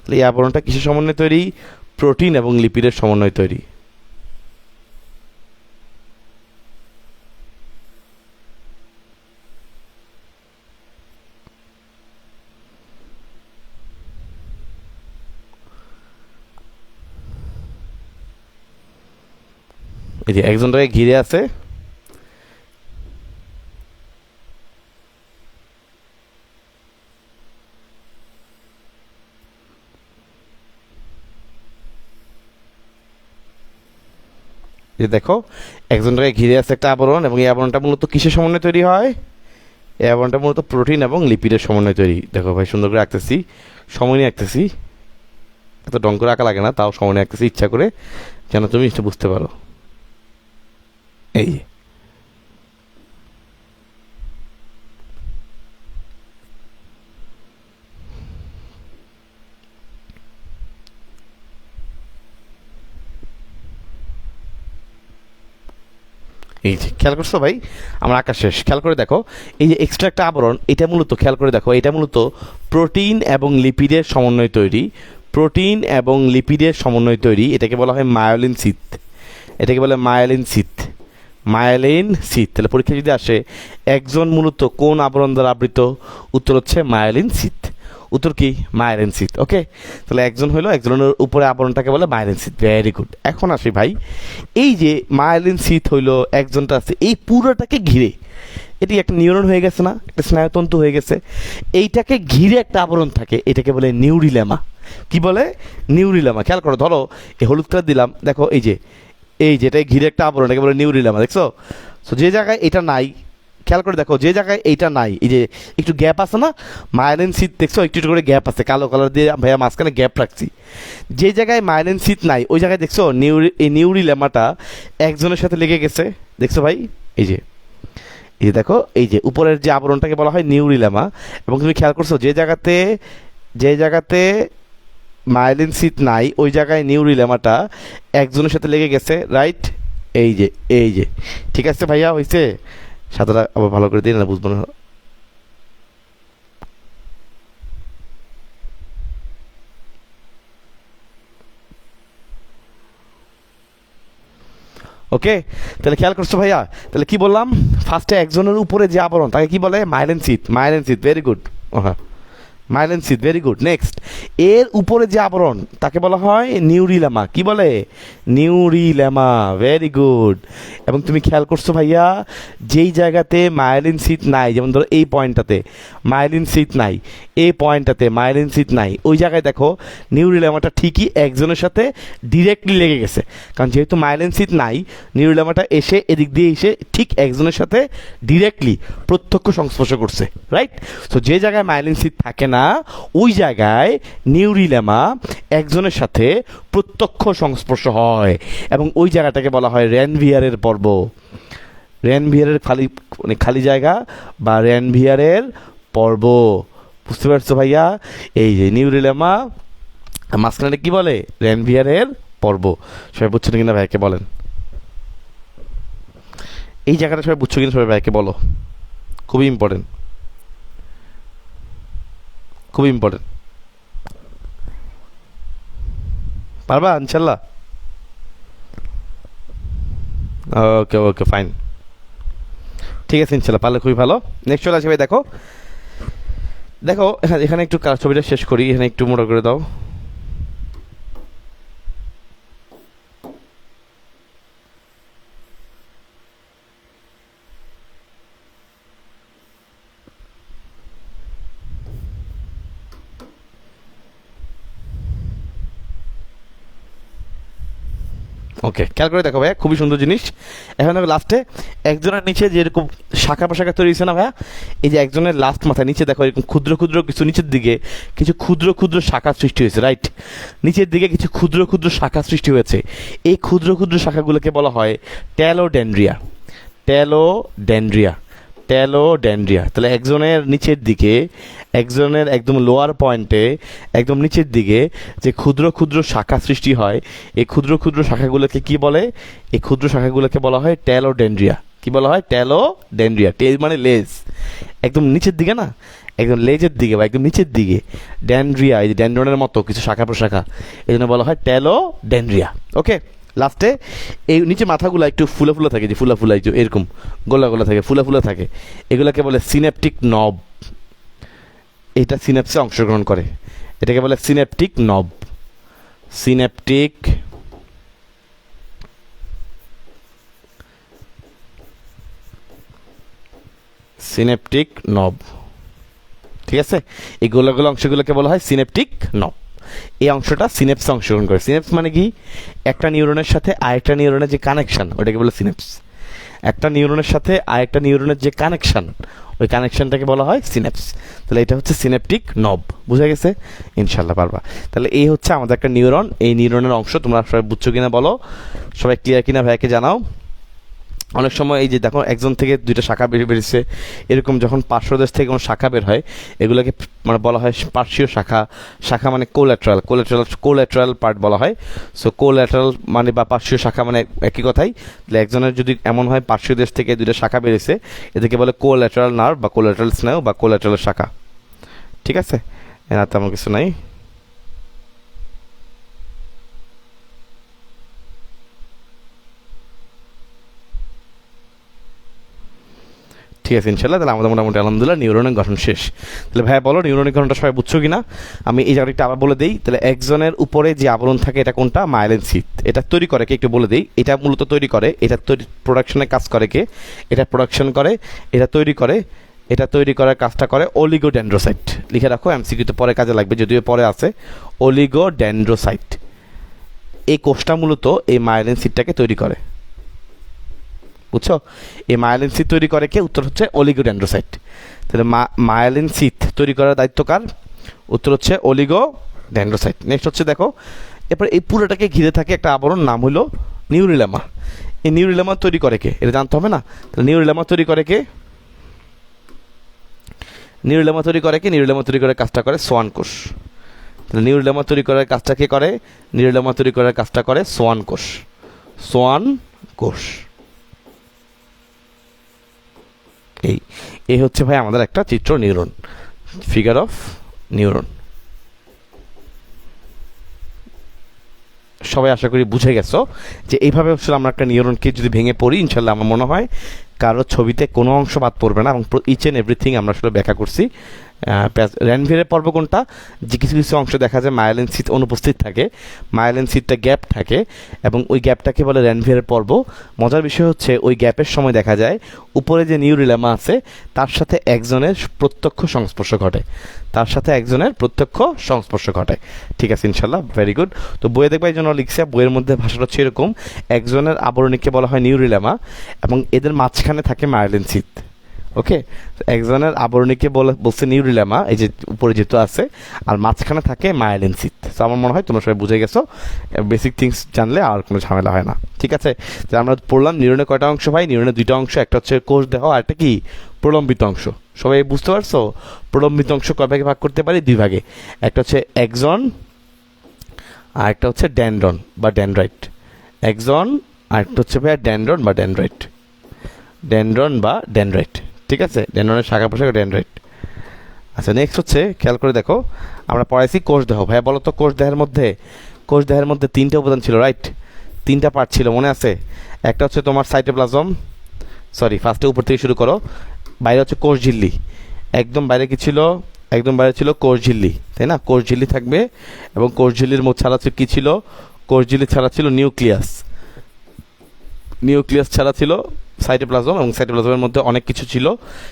তাহলে এই আবরণটা কিসের সমন্বয়ে তৈরি? প্রোটিন এবং লিপিডের সমন্বয়ে তৈরি। এই যে একজনটাকে ঘিরে আছে, যে দেখো একজনটাকে ঘিরে আছে একটা আবরণ, এবং এই আবরণটা মূলত কিসের সমন্বয়ে তৈরি হয়? এই আবরণটা মূলত প্রোটিন এবং লিপিডের সমন্বয়ে তৈরি। দেখো ভাই সুন্দর করে আঁকতেছি, সময় নিয়ে আঁকতেছি, এত ডং করে আঁকা লাগে না, তাও সময় নিয়ে আঁকতেছি ইচ্ছা করে, যেন তুমি এটা বুঝতে পারো। এই এই যে খেয়াল করছো ভাই, আমার আঁকা শেষ। খেয়াল করে দেখো এই যে এক্সট্রা একটা আবরণ, এটা মূলত খেয়াল করে দেখো এটা মূলত প্রোটিন এবং লিপিডের সমন্বয়ে তৈরি। প্রোটিন এবং লিপিডের সমন্বয়ে তৈরি, এটাকে বলা হয় মায়োলিন সিথ। এটাকে বলে মায়োলিন সিথ। Myelin sheath. তাহলে পরীক্ষা যদি আসে একজন মূলত কোন আবরণ দ্বারা আবৃত, উত্তর হচ্ছে মায়োলিন সিথ। উত্তর কি? Myelin sheath. ওকে, তাহলে একজন হলো, একজনের উপরে আবরণটাকে বলে মায়োলিন সিথ। Very good. এখন আসি ভাই, এই যে মায়োলিন সিথ হইলো, একজনটা আছে এই পুরোটাকে ঘিরে, এটি একটা নিউরন হয়ে গেছে না, একটা স্নায়ুতন্তু হয়ে গেছে, এইটাকে ঘিরে একটা আবরণ থাকে, এটাকে বলে নিউরিলেমা। কি বলে? নিউরিলেমা। খেয়াল করো, ধরো এই হলুদ কালার দিলাম, দেখো এই যে এটাই ঘিরে একটা আবরণ, এটাকে বলে নিউরিলেমা। দেখছো? সো যে জায়গায় এটা নাই, খেয়াল করে দেখো যে জায়গায় এইটা নাই, এই যে একটু গ্যাপ আছে না, মায়োলিন সিথ দেখছো একটু একটু করে গ্যাপ আছে, কালো কালার দিয়ে ভাইয়া মাঝখানে গ্যাপ রাখছি। যে জায়গায় মায়োলিন সিথ নাই ওই জায়গায় দেখছো এই নিউরিলেমাটা একজনের সাথে লেগে গেছে। দেখছো ভাই? এই যে দেখো এই যে উপরের যে আবরণটাকে বলা হয় নিউরিলেমা। এবং তুমি খেয়াল করছো যে জায়গাতে মায়োলিন সিথ নাই ওই জায়গায় নিউরিলেমাটা একজনের সাথে লেগে গেছে, রাইট? এই যে ঠিক আছে ভাইয়া, হয়েছে? সাঁতারটা আবার ভালো করে দিন না, বুঝবো না। ওকে, তাহলে খেয়াল করছো ভাইয়া? তাহলে কি বললাম? ফার্স্টে একজনের উপরে যে আবরণ তাকে কি বলে? Myelin sheath. Myelin sheath, very good. হ্যাঁ, myelin sheath, very good. Next, এর উপরে যে আবরণ তাকে বলা হয় নিউরিলেমা। কি বলে? নিউরিলেমা, ভেরি গুড। এবং তুমি খেয়াল করছো ভাইয়া, যেই জায়গাতে মায়োলিন সিথ নাই, যেমন ধরো এই পয়েন্টটাতে মায়োলিন সিথ নাই, এই পয়েন্টটাতে মায়োলিন সিথ নাই, ওই জায়গায় দেখো নিউরিলেমাটা ঠিকই একজনের সাথে ডিরেক্টলি লেগে গেছে। কারণ যেহেতু মায়োলিন সিথ নাই, নিউরিলেমাটা এসে এদিক দিয়ে এসে ঠিক একজনের সাথে ডিরেক্টলি প্রত্যক্ষ সংস্পর্শ করছে, রাইট? সো যে জায়গায় মায়োলিন সিথ থাকে না ওই জায়গায় নিউরিলেমা একজনের সাথে প্রত্যক্ষ সংস্পর্শ হয়, এবং ওই জায়গাটাকে বলা হয় রেনভিয়ারের পর্ব। রেনভিয়ারের খালি জায়গা বা রেনভিয়ারের পর্ব। বুঝতে পারছো ভাইয়া? এই যে নিউরিলেমা, মাঝখানে কি বলে? রেনভিয়ারের পর্ব। সবাই বুঝছেন কিনা ভাইকে বলেন? এই জায়গাটা সবাই বুঝছো কিনা সবাই ভাইকে বলো, খুবই ইম্পর্টেন্ট, খুবই ইম্পর্টেন্ট। পারবা ইনশাল্লাহ? ওকে ওকে, ফাইন, ঠিক আছে ইনশাল্লাহ, পারলে খুবই ভালো। নেক্সট চলে আসে ভাই, দেখো দেখো এখানে একটু ছবিটা শেষ করি, এখানে একটু মোটা করে দাও। ওকে, খেয়াল করে দেখো ভাইয়া, খুবই সুন্দর জিনিস। এখন দেখো লাস্টে একজনের নিচে যেরকম শাখা প্রশাখা তৈরি হয়েছে না ভাইয়া, এই যে একজনের লাস্ট মাথায় নিচে দেখো এরকম ক্ষুদ্র ক্ষুদ্র কিছু, নিচের দিকে কিছু ক্ষুদ্র ক্ষুদ্র শাখা সৃষ্টি হয়েছে, রাইট? নিচের দিকে কিছু ক্ষুদ্র ক্ষুদ্র শাখা সৃষ্টি হয়েছে। এই ক্ষুদ্র ক্ষুদ্র শাখাগুলোকে বলা হয় ট্যালোডেন্ড্রিয়া। ট্যালোডেন্ড্রিয়া, ট্যালোডেন্ড্রিয়া। তাহলে একজনের নিচের দিকে, একজনের একদম লোয়ার পয়েন্টে একদম নিচের দিকে যে ক্ষুদ্র ক্ষুদ্র শাখা সৃষ্টি হয়, এই ক্ষুদ্র ক্ষুদ্র শাখাগুলোকে কি বলে? এই ক্ষুদ্র শাখাগুলোকে বলা হয় ট্যালোডেন্ড্রিয়া। কি বলা হয়? ট্যালোডেন্ড্রিয়া। টেল মানে লেজ, একদম নিচের দিকে না, একদম লেজের দিকে বা একদম নিচের দিকে ড্যান্ড্রিয়া, এই যে ড্যান্ড্রনের মতো কিছু শাখা প্রশাখা, এই জন্য বলা হয় ট্যালোডেন্ড্রিয়া। ওকে, লাস্টে এই নিচে মাথাগুলো একটু ফুলে ফুলে থাকে, যে ফুলা ফুলা এরকম গোলা গোলা থাকে, ফুলা ফুলা থাকে, এগুলোকে বলে সিনেপটিক নব। এটা সিনেপসে অংশগ্রহণ করে, এটাকে বলে সিনেপটিক নব। সিনেপটিক সিনেপটিক নব, ঠিক আছে? এই গোলা গোলা অংশগুলোকে বলা হয় সিনেপটিক নব। এই অংশটা সিনেপসে অংশগ্রহণ করে। সিনেপস মানে কি? একটা নিউরনের সাথে আরেকটা নিউরনের যে কানেকশন, ওটাকে বলে সিনেপস। একটা নিউরনের সাথে আরেকটা নিউরনের যে কানেকশন, ওই কানেকশনটাকে বলা হয় সিনেপস। তাহলে এটা হচ্ছে সিনেপটিক নব। বুঝা গেছে? ইনশাল্লাহ পারবা। তাহলে এই হচ্ছে আমাদের একটা নিউরন। এই নিউরনের অংশ তোমরা সবাই বুঝছো কিনা বলো, সবাই ক্লিয়ার কিনা ভাইয়াকে জানাও। অনেক সময় এই যে দেখো একজন থেকে দুইটা শাখা বেরিয়েছে, এরকম যখন পার্শ্বদেশ থেকে কোনো শাখা বের হয়, এগুলোকে মানে বলা হয় পার্শ্বীয় শাখা। শাখা মানে কোল্যাটারাল পার্ট বলা হয়। সো কোল্যাটারাল মানে বা পার্শ্বীয় শাখা মানে একই কথাই। তাহলে একজনের যদি এমন হয় পার্শ্বীয় দেশ থেকে দুইটা শাখা বেরিয়েছে, এদেরকে বলে কোল্যাটারাল নার্ভ বা কোল্যাটারাল স্নায়ু বা কোল্যাটারাল শাখা। ঠিক আছে, এর তেমন কিছু নাই। ঠিক আছে ইনশাল্লাহ। তাহলে আমাদের মোটামুটি আলহামদুলিল্লাহ নিউরনের গঠন শেষ। তাহলে ভাইয়া বলো নিউরনের গঠনটা সবাই বুঝছো কিনা? আমি এই জায়গাটা আবার বলে দিই। তাহলে একজনের উপরে যে আবরণ থাকে, এটা কোনটা? Myelin sheath. এটা তৈরি করে কে একটু বলে দিই। এটা মূলত তৈরি করে, এটা প্রোডাকশনে কাজ করে কে? এটা প্রোডাকশন করে, এটা তৈরি করে, এটা তৈরি করার কাজটা করে অলিগোডেন্ড্রোসাইট। লিখে রাখো, এমসিকিউতে পরে কাজে লাগবে, যদিও পরে আছে। অলিগোডেন্ড্রোসাইট এই কোষটা মূলত এই মাইলিন সিথটাকে তৈরি করে। বুঝছো? এই মায়োলিন সিথ তৈরি করে কে? উত্তর হচ্ছে অলিগোডেন্ড্রোসাইট। তাহলে মায়োলিন সিথ তৈরি করার দায়িত্ব কার? উত্তর হচ্ছে অলিগোডেন্ড্রোসাইট। নেক্সট হচ্ছে দেখো, এরপর এই পুরোটাকে ঘিরে থাকে একটা আবরণ, নাম হলো নিউরিলেমা। এই নিউরিলেমা তৈরি করে কে? এটা জানতে হবে না? তাহলে নিউরিলেমা তৈরি করে কে? নিউরিলেমা তৈরি করে কে? নিউরিলেমা তৈরি করার কাজটা করে সোয়ান কোষ। তাহলে নিউরিলেমা তৈরি করার কাজটা কে করে? নিউরিলেমা তৈরি করার কাজটা করে সোয়ান কোষ। সোয়ান কোষ। এই হচ্ছে ভাই আমাদের একটা চিত্র নিউরন, ফিগার অফ নিউরন। সবাই আশা করি বুঝে গেছো যে এইভাবে আসলে আমরা একটা নিউরনকে যদি ভেঙে পড়ি, ইনশাল্লাহ আমার মনে হয় কারো ছবিতে কোনো অংশ বাদ পড়বে না, এবং ইচ অ্যান্ড এভরিথিং আমরা আসলে ব্যাখ্যা করছি। র্যানভিয়ারের পর্ব কোনটা? যে কিছু কিছু অংশ দেখা যায় মায়োলিন সিথ অনুপস্থিত থাকে, মায়োলিন সিথটা গ্যাপ থাকে, এবং ওই গ্যাপটাকে বলে র্যানভিয়ারের পর্ব। মজার বিষয় হচ্ছে ওই গ্যাপের সময় দেখা যায় উপরে যে নিউরিলেমা আছে তার সাথে একজনের প্রত্যক্ষ সংস্পর্শ ঘটে, তার সাথে একজনের প্রত্যক্ষ সংস্পর্শ ঘটে। ঠিক আছে ইনশাল্লাহ, ভেরি গুড। তো বইয়ে দেখবা এই জন্য লিখছে, বইয়ের মধ্যে ভাষাটা হচ্ছে এরকম, একজনের আবরণীকে বলা হয় নিউরিলেমা এবং এদের মাঝখানে থাকে মায়োলিন সিথ। ওকে, একজনের আবরণীকে বলছে নিউরিলেমা, এই যে উপরে যেহেতু আছে, আর মাঝখানে থাকে মায়োলিন সিথ। তো আমার মনে হয় তোমরা সবাই বুঝে গেছো, বেসিক থিংস জানলে আর কোনো ঝামেলা হয় না। ঠিক আছে, তো আমরা পড়লাম নিউরনের কয়টা অংশ ভাই? নিউরনের দুইটা অংশ, একটা হচ্ছে কোষ দেহ আর একটা কি? প্রলম্বিত অংশ। সবাই বুঝতে পারছো? প্রলম্বিত অংশ কয় ভাগে ভাগ করতে পারি? দুই ভাগে। একটা হচ্ছে এক্সন আর একটা হচ্ছে ডেনড্রন বা ডেনড্রাইট। এক্সন আর একটা হচ্ছে ভাই ডেনড্রন বা ডেনড্রাইট। ডেনড্রন বা ডেনড্রাইট, ঠিক আছে? ডেনড্রনের শাখা প্রশাখা ডেনড্রাইট। আচ্ছা, নেক্সট হচ্ছে খেয়াল করে দেখো, আমরা পড়াইছি কোষ দেহ। ভাইয়া বলো তো, কোষ দেহের মধ্যে তিনটা উপাদান ছিল, রাইট? তিনটা পার্ট ছিল, মনে আছে? একটা হচ্ছে তোমার সাইটোপ্লাজম, সরি ফার্স্টে উপর থেকে শুরু করো, বাইরে হচ্ছে কোষ ঝিল্লি, একদম বাইরে কি ছিল? একদম বাইরে ছিল কোষ ঝিল্লি, তাই না? কোষ ঝিল্লি থাকবে, এবং কোষ ঝিল্লির ছাড়া কি ছিল? কোষ ঝিল্লি ছাড়া ছিল নিউক্লিয়াস। নিউক্লিয়াস ছাড়া ছিল সাইটোপ্লাজম, এবং সাইটোপ্লাজমের মধ্যে অনেক কিছু ছিল।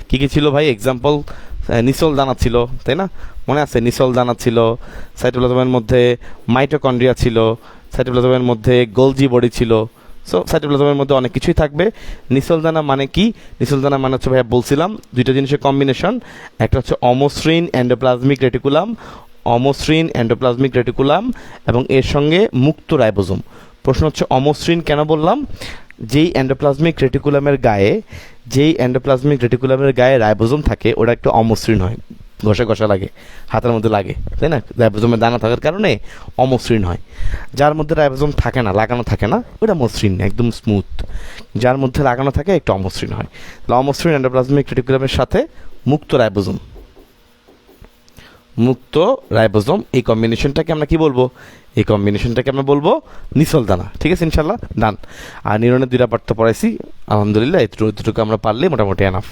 কি কি ছিল ভাই? এক্সাম্পল, নিসল দানা ছিল, তাই না? মনে আছে? নিসল দানা ছিল সাইটোপ্লাজমের মধ্যে, মাইটোকন্ড্রিয়া ছিল সাইটোপ্লাজমের মধ্যে, গোলজি বডি ছিল। সো সাইটোপ্লাজমের মধ্যে অনেক কিছুই থাকবে। নিসল দানা মানে কি? নিসল দানা মানে হচ্ছে ভাইয়া বলছিলাম দুইটা জিনিসের কম্বিনেশন, একটা হচ্ছে অমসৃণ এন্ডোপ্লাজমিক রেটিকুলাম, অমসৃণ এন্ডোপ্লাজমিক রেটিকুলাম, এবং এর সঙ্গে মুক্ত রাইবোজোম। প্রশ্ন হচ্ছে অমসৃণ কেন বললাম? যেই এন্ডোপ্লাজমিক রেটিকুলামের গায়ে যেই এন্ডোপ্লাজমিক রেটিকুলামের গায়ে রাইবোজোম থাকে ওটা একটু অমসৃণ হয়, ঘষা ঘষা লাগে, হাতের মধ্যে লাগে, তাই না? রাইবোজোমের দানা থাকার কারণে অমসৃণ হয়। যার মধ্যে রাইবোজোম থাকে না, লাগানো থাকে না, ওটা মসৃণ একদম স্মুথ। যার মধ্যে লাগানো থাকে একটু অমসৃণ হয়। তাহলে অমসৃণ এন্ডোপ্লাজমিক রেটিকুলামের সাথে মুক্ত রাইবোজোম, মুক্ত রাইবোজোম, এই কম্বিনেশনটাকে আমরা কি বলবো? এই কম্বিনেশনটাকে আমরা বলবো নিসল দানা। ঠিক আছে, ইনশাল্লাহ ডান। আর নিউরনের দুইটা পার্ট তো পড়াইছি, আলহামদুলিল্লাহ এতটুকু আমরা পারলে মোটামুটি এনাফ।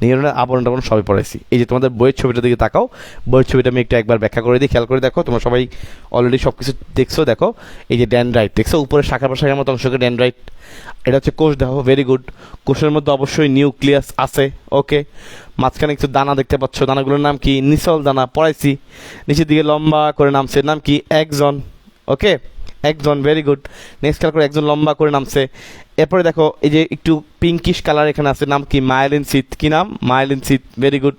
নিউরনের আবরণ টাবরণ সবই পড়াইছি। এই যে তোমাদের বইয়ের ছবিটার দিকে তাকাও, বইয়ের ছবিটা আমি একবার ব্যাখ্যা করে দিই, খেয়াল করে দেখো। তোমরা সবাই অলরেডি সব কিছু দেখছো, দেখো এই যে ড্যানড্রাইট দেখছো, উপরে শাখা প্রশাখার মতো অংশকে ড্যানড্রাইট, এটা হচ্ছে কোষ, দেখো ভেরি গুড। কোষের মধ্যে অবশ্যই নিউক্লিয়াস আছে, ওকে। মাঝখানে কিছু দানা দেখতে পাচ্ছ, দানাগুলোর নাম কি? নিসল দানা, পড়াইছি। নিচের দিকে লম্বা করে নামছে, নাম কি? একজন, ওকে, একজন, ভেরি গুড। নেক্সট খেয়াল করে একজন লম্বা করে নামছে। এরপরে দেখো এই যে একটু পিঙ্কিশ কালার এখানে আছে, নাম কি? Myelin sheath. কি নাম? Myelin sheath, very good.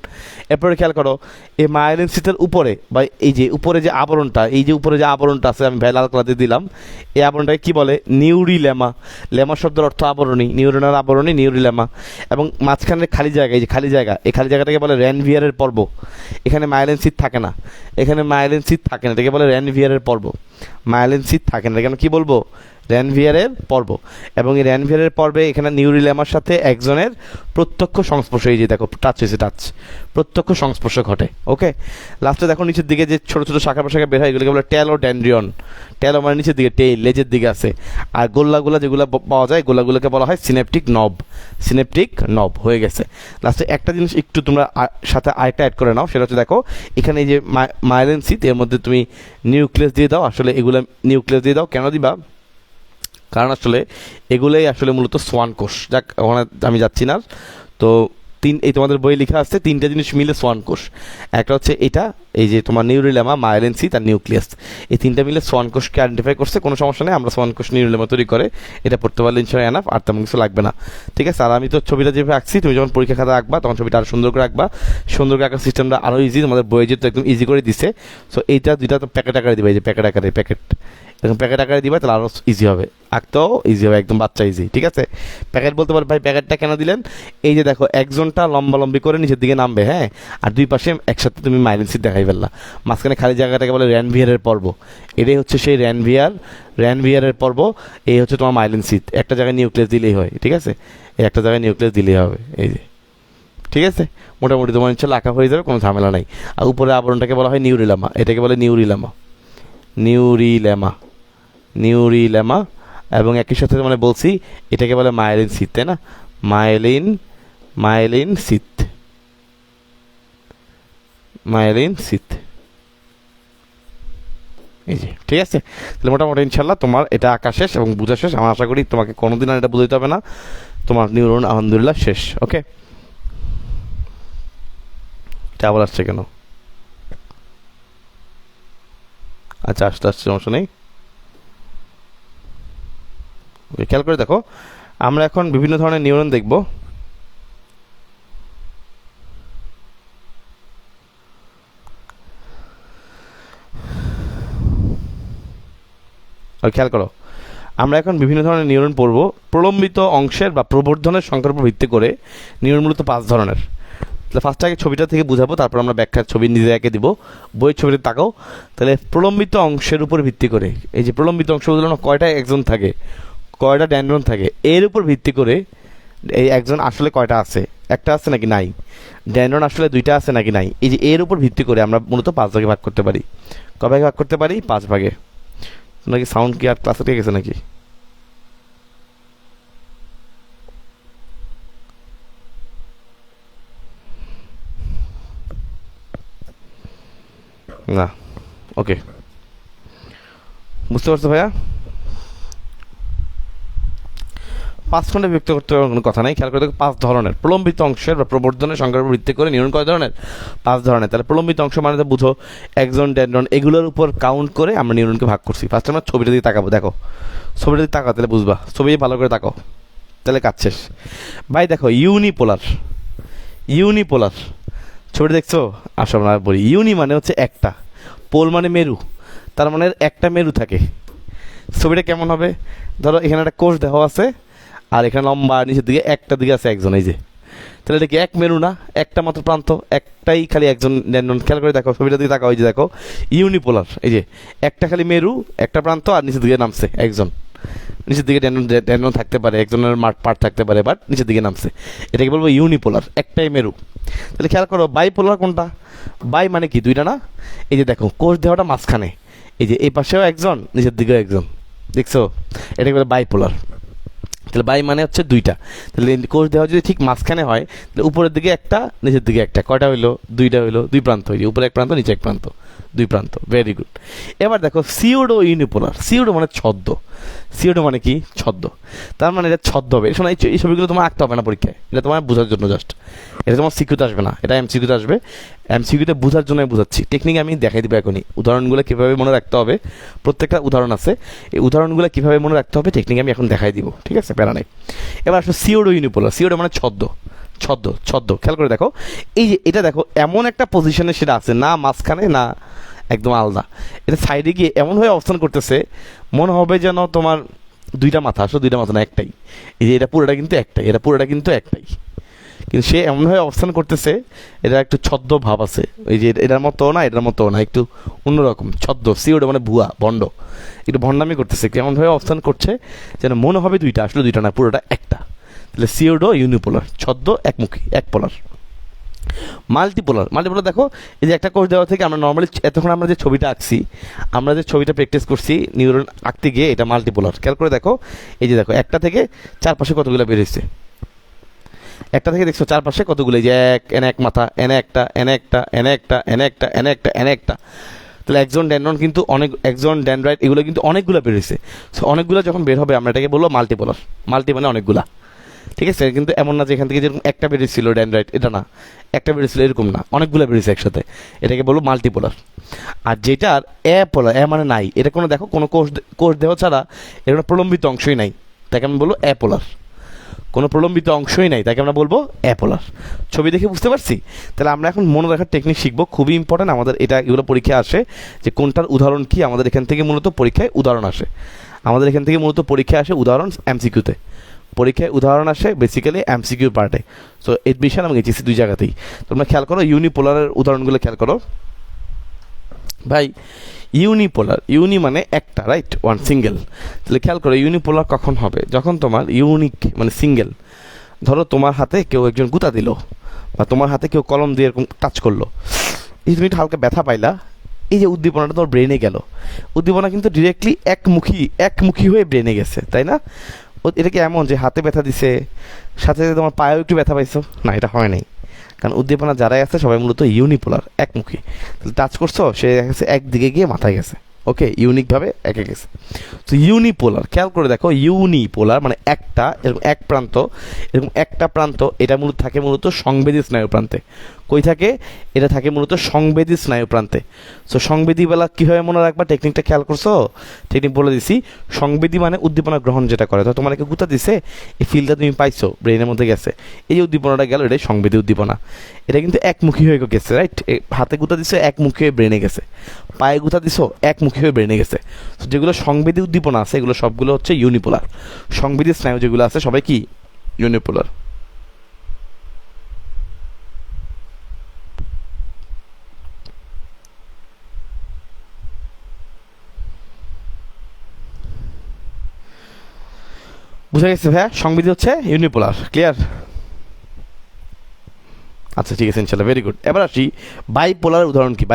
এরপরে খেয়াল করো এই মায়েলিন সিথের উপরে বা এই যে উপরে যে আবরণটা, এই যে উপরে যে আবরণটা আছে, আমি লাল কালার দিয়ে দিলাম, এই আবরণটাকে কি বলে? নিউরিলেমা। লেমা শব্দের অর্থ আবরণী, নিউরনের আবরণী নিউরিলেমা। এবং মাঝখানের খালি জায়গা, এই যে খালি জায়গা, এই খালি জায়গাটাকে বলে র্যানভিয়ারের পর্ব। এখানে মায়েলিন সিথ থাকে না, এখানে মায়েলিন সিথ থাকে না, এটাকে বলে র্যানভিয়ারের পর্ব। মায়েলিন সিথ থাকে না, এখানে কি বলবো? র্যানভিয়ারের পর্ব। এবং এই র্যানভিয়ারের পর্বে এখানে নিউরিলেমার সাথে একজনের প্রত্যক্ষ সংস্পর্শ, এই যে দেখো টাচ হয়েছে, টাচ, প্রত্যক্ষ সংস্পর্শ ঘটে, ওকে। লাস্টে দেখো নিচের দিকে যে ছোটো ছোটো শাখা প্রশাখা বের হয়, এগুলোকে বলে ট্যালোডেন্ড্রিয়ন। ট্যালো মানে নিচের দিকে, টেইল, লেজের দিকে আছে। আর গোল্লাগুলা যেগুলো পাওয়া যায়, গোল্লাগুলোকে বলা হয় সিনেপটিক নব। সিনেপটিক নব হয়ে গেছে। লাস্টে একটা জিনিস একটু তোমরা সাথে আরেকটা অ্যাড করে নাও, সেটা হচ্ছে দেখো এখানে এই যে মায়েলিন সিথ, এর মধ্যে তুমি নিউক্লিয়াস দিয়ে দাও। আসলে এগুলো নিউক্লিয়াস দিয়ে দাও, কেন দিবা? কারণ আসলে এগুলোই আসলে মূলত সোয়ান কোষ। যাক, ওখানে আমি যাচ্ছি না। তো এই তোমাদের বই লেখা আছে তিনটা জিনিস মিলে সোয়ান কোষ। একটা হচ্ছে এটা, এই যে তোমার নিউরিলেমা, মায়েলিন সিথ আর নিউক্লিয়াস, এই তিনটা মিলে সোয়ান কোষকে আইডেন্টিফাই করছে। কোনো সমস্যা নেই, আমরা সোয়ান কোষ নিউরিলেমা তৈরি করে এটা পড়তে পারলে ইনশাল্লাহ এনাফ, আর তেমন কিছু লাগবে না। ঠিক আছে। আর আমি তো ছবিটা যেভাবে আঁকছি, তুমি যখন পরীক্ষা খাতা আঁকবা তখন ছবিটা আরও সুন্দর করে আঁকবা। সুন্দর করে আঁকার সিস্টেমটা আরও ইজি, তোমাদের বইয়ে যেহেতু একদম ইজি করে দিছে। সো এইটা দুইটা তো প্যাকেট আকারে দিবা, এই যে প্যাকেট আকারে, প্যাকেট এরকম প্যাকেট আকারে দিবা, তাহলে আরও ইজি হবে, আঁকতেও ইজি হবে, একদম বাচ্চা ইজি। ঠিক আছে। প্যাকেট বলতে পারো ভাই প্যাকেটটা কেন দিলেন? এই যে দেখো একজনটা লম্বালম্বি করে নিচের দিকে নামবে, হ্যাঁ, আর দুই পাশে একসাথে তুমি মাইলিন সিথ দেখাই ফেললা, মাঝখানে খালি জায়গাটাকে বলে র্যানভিয়ারের পর্ব। এটাই হচ্ছে সেই র্যানভিয়ারের পর্ব। এই হচ্ছে তোমার মাইলিন সিথ। একটা জায়গায় নিউক্লিয়াস দিলেই হয়, ঠিক আছে, এই একটা জায়গায় নিউক্লিয়াস দিলেই হবে, এই যে, ঠিক আছে। মোটামুটি তোমার ইনশাল্লাহ আঁকা হয়ে যাবে, কোনো ঝামেলা নাই। আর উপরে আবরণটাকে বলা হয় নিউরিলেমা, এটাকে বলে নিউরিলেমা, নিউরিলেমা, নিউরিলেমা। এবং একই সাথে মানে বলছি এটাকে বলে মায়েলিন সিথ, তাই না? মায়েলিন সিথ, মায়েলিন সিথ, এই যে, ঠিক আছে। তাহলে মোটামুটি ইনশাল্লাহ তোমার এটা আঁকা শেষ এবং বোঝা শেষ। আমার আশা করি তোমাকে কোনোদিন আর এটা বুঝাইতে হবে না, তোমার নিউরন আলহামদুলিল্লাহ শেষ, ওকে। এটা আবার আসছে কেন? আচ্ছা, আসতে সমস্যা নেই। খেয়াল করে দেখো, আমরা এখন বিভিন্ন ধরনের নিউরন দেখব। খেয়াল করো, আমরা এখন বিভিন্ন ধরনের নিউরন পড়ব। প্রলম্বিত অংশের বা প্রবর্ধনের সংখ্যার উপর ভিত্তি করে নিউরন মূলত 5 ধরনের। তাহলে ফার্স্ট আগে ছবিটা থেকে বুঝাবো, তারপর আমরা ব্যাখ্যার ছবি নিজে এঁকে দিব। বইয়ের ছবিতে তাকাও। তাহলে প্রলম্বিত অংশের উপর ভিত্তি করে, এই যে প্রলম্বিত অংশ বুঝলাম কয়টা একজন থাকে, কয়টা ড্যান্ড্রন থাকে, এর উপর ভিত্তি করে এই একজন আসলে কয়টা আছে, একটা আছে নাকি নাই, ড্যান্ড্রন আসলে 2টা আছে নাকি নাই, এই যে এর উপর ভিত্তি করে আমরা মূলত 5 ভাগে ভাগ করতে পারি। কয় ভাগে ভাগ করতে পারি? 5 ভাগে। নাকি সাউন্ড কি আর ক্লাসে ঠিক গেছে নাকি? না, ওকে, বুঝতে পারছো ভাইয়া? 5 খণ্ডে বিভক্ত করতে হবে কোনো কথা নাই। খেয়াল করে দেখো 5 ধরনের প্রলম্বিত অংশের বা প্রবর্ধনের সংখ্যার উপর ভিত্তি করে নিউরন কয় ধরনের? 5 ধরনের। তাহলে প্রলম্বিত অংশ মানে তো বুঝো একজন ড্যান্ড্রন, এগুলোর উপর কাউন্ট করে আমরা নিউরনকে ভাগ করছি। ফার্স্ট আমরা ছবিটা দিয়ে তাকাবো, দেখো ছবিটা দিয়ে তাকাও, তাহলে বুঝবা, ছবি ভালো করে তাকাও, তাহলে কাজ শেষ। ভাই দেখো ইউনিপোলার, ইউনিপোলার ছবিটা দেখছো? আসো আমরা বলি, ইউনি মানে হচ্ছে একটা, পোল মানে মেরু, তার মানে একটা মেরু থাকে। ছবিটা কেমন হবে? ধরো এখানে একটা কোষ দেওয়া আছে, আর এখানে লম্বা নিচের দিকে একটা দিকে আছে একজন, এই যে তাহলে এটা কি এক মেরু না? একটা মাত্র প্রান্ত, একটাই খালি একজন ড্যান্ডন। খেয়াল করে দেখো ছবিটা দিকে তাকাও, ওই যে দেখো ইউনিপোলার, এই যে একটা খালি মেরু, একটা প্রান্ত, আর নিচের দিকে নামছে একজন। নিচের দিকে ড্যান্ডন থাকতে পারে, একজনের পার্ট থাকতে পারে, বাট নিচের দিকে নামছে, এটাকে বলবো ইউনিপোলার, একটাই মেরু। তাহলে খেয়াল করো বাইপোলার কোনটা? বাই মানে কি দুইটা না? এই যে দেখো কোষ দেহটা মাঝখানে, এই যে এই পাশেও একজন, নিচের দিকেও একজন, দেখছো? এটাকে বলে বাইপোলার। তাহলে বাই মানে হচ্ছে দুইটা। তাহলে কোষ দেওয়া যদি ঠিক মাঝখানে হয়, তাহলে উপরের দিকে একটা, নিচের দিকে একটা, কয়টা হইলো? দুইটা হইলো, দুই প্রান্ত হইলো, উপরে এক প্রান্ত, নিচে এক প্রান্ত, দুই প্রান্ত। Very good. এবার দেখো সিউডো ইউনিপোলার। সিউডো মানে ছদ্ম। সিউডো মানে কি? ছদ্ম। তার মানে এটা ছদ্ম হবে। শোনো, এই ছবিগুলো তোমার আঁকতে হবে না পরীক্ষায়, এটা তোমার বোঝার জন্য জাস্ট। এটা তোমার সিকিউতে আসবে না, এটা এমসিকিউতে আসবে। এমসিকিউতে বোঝার জন্য বুঝাচ্ছি, টেকনিক আমি দেখাই দিব এখনই। উদাহরণগুলো কীভাবে মনে রাখতে হবে, প্রত্যেকটা উদাহরণ আছে, এই উদাহরণগুলো কীভাবে মনে রাখতে হবে টেকনিক আমি এখন দেখাই দিব, ঠিক আছে? প্যারা নেই। এবার আসলে সিওডো ইউনিপোলার। সিওডো মানে ছদ্ম। ছদ্ম, ছদ্ম। খেয়াল করে দেখো, এই যে এটা দেখো এমন একটা পজিশনে সেটা আছে, না মাঝখানে না একদম আলাদা, এটা সাইডে গিয়ে এমনভাবে অবস্থান করতেছে মনে হবে যেন তোমার দুইটা মাথা। আসলে দুইটা মাথা না, একটাই। এই যে এটা পুরোটা কিন্তু একটাই, এটা পুরোটা কিন্তু একটাই, কিন্তু সে এমনভাবে অবস্থান করতেছে, এটা একটু ছদ্ম ভাব আছে। ওই যে এটার মতো না, এটার মতো না, একটু অন্যরকম ছদ্ম। সিওডো মানে ভুয়া, ভণ্ড, একটু ভণ্ডামি করতেছে, কেমনভাবে অবস্থান করছে যেন মনে হবে দুইটা, আসলে দুইটা না, পুরোটা একটা। তাহলে সিওডো ইউনিপোলার, ছদ্ম, একমুখী, এক পোলার। মাল্টিপোলার। মাল্টিপোলার দেখো, এই যে একটা কোষ দেওয়া থেকে আমরা নর্মালি এতক্ষণ আমরা যে ছবিটা আঁকছি, আমরা যে ছবিটা প্র্যাকটিস করছি নিউরন আঁকতে গিয়ে, এটা মাল্টিপোলার। খেয়াল করে দেখো, এই যে দেখো একটা থেকে চারপাশে কতগুলো বেরিয়েছে, একটা থেকে দেখছো চারপাশে কতগুলো, এই যে এনে এক মাথা, এনে একটা, এনে একটা, এনে একটা, এনে একটা, এনে একটা, এনে একটা। তাহলে একজন ড্যান্ড্রন কিন্তু অনেক, একজন ড্যান্ড্রাইট, এগুলো কিন্তু অনেকগুলো বেরিয়েছে। সো অনেকগুলো যখন বের হবে আমরা এটাকে বলবো মাল্টিপোলার। মাল্টি মানে অনেকগুলা, ঠিক আছে? কিন্তু এমন না যে এখান থেকে যেরকম একটা বেরিয়েছিল ড্যান্ড্রাইট, এটা না, একটা বেরিয়েছিল এরকম না, অনেকগুলো বেরিয়েছে একসাথে, এটাকে বলবো মাল্টিপোলার। আর যেটার এ পোলার, এ মানে নাই, এটা কোনো দেখো কোনো কোষ দেহ ছাড়া এর কোনো প্রলম্বিত অংশই নাই, তাকে আমি বলবো এ পোলার। কোনো প্রলম্বিত অংশই নাই, তাকে আমরা বলবো অ্যাপোলার। ছবি দেখে বুঝতে পারছি? তাহলে আমরা এখন মনে রাখার টেকনিক শিখবো, খুবই ইম্পর্টেন্ট আমাদের এটা। এগুলো পরীক্ষায় আসে যে কোনটার উদাহরণ কি, আমাদের এখান থেকে মূলত পরীক্ষায় উদাহরণ আসে। আমাদের এখান থেকে মূলত পরীক্ষায় আসে উদাহরণ এমসিকিউতে, পরীক্ষায় উদাহরণ আসে বেসিক্যালি এমসিকিউ পার্টে। সো এই বিষয়ে আমি গেছি দুই জায়গাতেই। তোমরা খেয়াল করো ইউনিপোলারের উদাহরণগুলো খেয়াল করো ভাই। ইউনিপোলার, ইউনি মানে একটা, রাইট, ওয়ান, সিঙ্গেল। তাহলে খেয়াল করো ইউনিপোলার কখন হবে? যখন তোমার ইউনিক মানে সিঙ্গেল। ধরো তোমার হাতে কেউ একজন গুঁতা দিল, বা তোমার হাতে কেউ কলম দিয়ে এরকম টাচ করলো, এই তুমি একটু হালকা ব্যথা পাইলা, এই যে উদ্দীপনাটা তোমার ব্রেনে গেল, উদ্দীপনা কিন্তু ডিরেক্টলি একমুখী হয়ে ব্রেনে গেছে, তাই না? এটা কি এমন যে হাতে ব্যথা দিছে সাথে সাথে তোমার পায়েও একটু ব্যথা পাইছো? না, এটা হয় নাই। কারণ উদ্দীপনা যারাই আছে সবাই মূলত ইউনিপোলার, একমুখী। তাহলে টাচ করছো, সে গেছে একদিকে গিয়ে মাথায় গেছে, ওকে, ইউনিকভাবে একে গেছে। তো ইউনিপোলার, খেয়াল করে দেখো ইউনিপোলার মানে একটা, এরকম এক প্রান্ত, এরকম একটা প্রান্ত, এটা মূলত থাকে মূলত সংবেদী স্নায়ু প্রান্তে। কই থাকে? এটা থাকে মূলত সংবেদী স্নায়ু প্রান্তে। সো সংবেদী বেলা কীভাবে মনে রাখবা, টেকনিকটা খেয়াল করছো? টেকনিক বলে দিছি। সংবেদী মানে উদ্দীপনা গ্রহণ যেটা করে, তো তোমার একে গুঁতা দিছে, এই ফিলটা তুমি পাইছো, ব্রেনের মধ্যে গেছে, এই যে উদ্দীপনাটা গেল, এটাই সংবেদী উদ্দীপনা। এটা কিন্তু একমুখী হয়ে গেছে, রাইট? হাতে গুঁতা দিছো, একমুখী হয়ে ব্রেনে গেছে, পায়ে গুঁতা দিছো, একমুখী হয়ে ব্রেনে গেছে। তো যেগুলো সংবেদী উদ্দীপনা আছে এগুলো সবগুলো হচ্ছে ইউনিপোলার। সংবেদী স্নায়ু যেগুলো আছে সবাই কি? ইউনিপোলার। বুঝা গেছে ভাইয়া? সংবেদী হচ্ছে ইউনিপোলার, ক্লিয়ার? আচ্ছা ঠিক আছে, ইনশাল্লাহ, ভেরি গুড। এবার আসি বাইপোলারের উদাহরণ কি?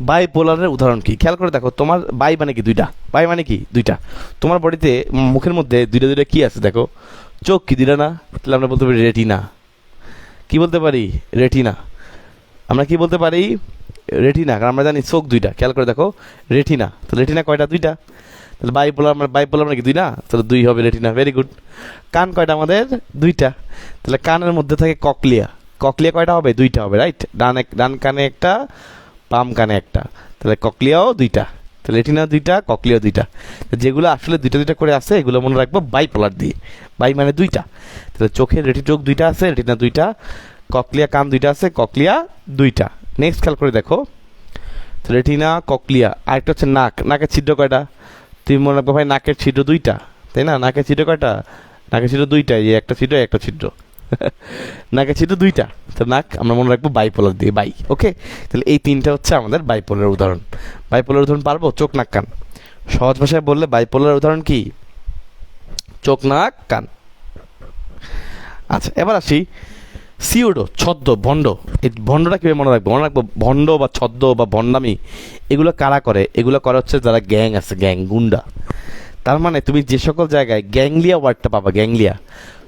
বাইপোলারের উদাহরণ কি? খেয়াল করে দেখো, তোমার বাই মানে কি? দুইটা। বাই মানে কি? দুইটা। তোমার বডিতে মুখের মধ্যে দুইটা দুইটা কি আছে দেখো, চোখ কি দুইটা না? তাহলে আমরা বলতে পারি রেটিনা। কি বলতে পারি? রেটিনা। আমরা কি বলতে পারি? রেটিনা, কারণ আমরা জানি চোখ দুইটা। খেয়াল করে দেখো রেটিনা, তাহলে রেটিনা কয়টা? দুইটা। তাহলে বাইপোলার মানে কি? দুই না? তাহলে দুই হবে রেটিনা, ভেরি গুড। কান কয়টা আমাদের? দুইটা। তাহলে কানের মধ্যে থাকে ককলিয়া। ককলিয়া কয়টা হবে? দুইটা হবে, রাইট? ডান কানে একটা, বাম কানে একটা, তাহলে ককলিয়াও দুইটা। তাহলে রেটিনা দুইটা, ককলিয়া দুইটা। যেগুলো আসলে দুইটা দুইটা করে আছে এগুলো মনে রাখবো বাইপোলার দিয়ে। বাই মানে দুইটা। তাহলে চোখের চোখ দুইটা আছে, রেটিনা দুইটা, ককলিয়া কান দুইটা আছে, ককলিয়া দুইটা। নেক্সট খেয়াল করে দেখো, রেটিনা, ককলিয়া। আরেকটা হচ্ছে নাক। নাকের ছিদ্র কয়টা? তুমি মনে রাখবো ভাই নাকের ছিদ্র দুইটা, তাই না? নাকের ছিদ্র কয়টা? নাকের ছিদ্র দুইটা, এই একটা ছিদ্র একটা ছিদ্র, নাকের ছিদ্র দুইটা, তো নাক আমরা মনে রাখবো বাইপোলার দিয়ে, বাই। ওকে, তাহলে এই তিনটা হচ্ছে আমাদের বাইপোলার উদাহরণ। বাইপোলার উদাহরণ পারবো? চোখ নাক কান। সহজ ভাষায় বললে বাইপোলার উদাহরণ কি? চোখ নাক কান। আচ্ছা, এবার আসি সিওডো, ছদ্ম, ভণ্ড। এই ভণ্ডটা কীভাবে মনে রাখবো? মনে রাখবো ভণ্ড বা ছদ্ম বা ভণ্ডামি এগুলো কারা করে? এগুলো করা হচ্ছে যারা গ্যাং আছে, গ্যাং, গুন্ডা। তার মানে তুমি যে সকল জায়গায় গ্যাংলিয়া ওয়ার্ডটা পাবা, গ্যাংলিয়া,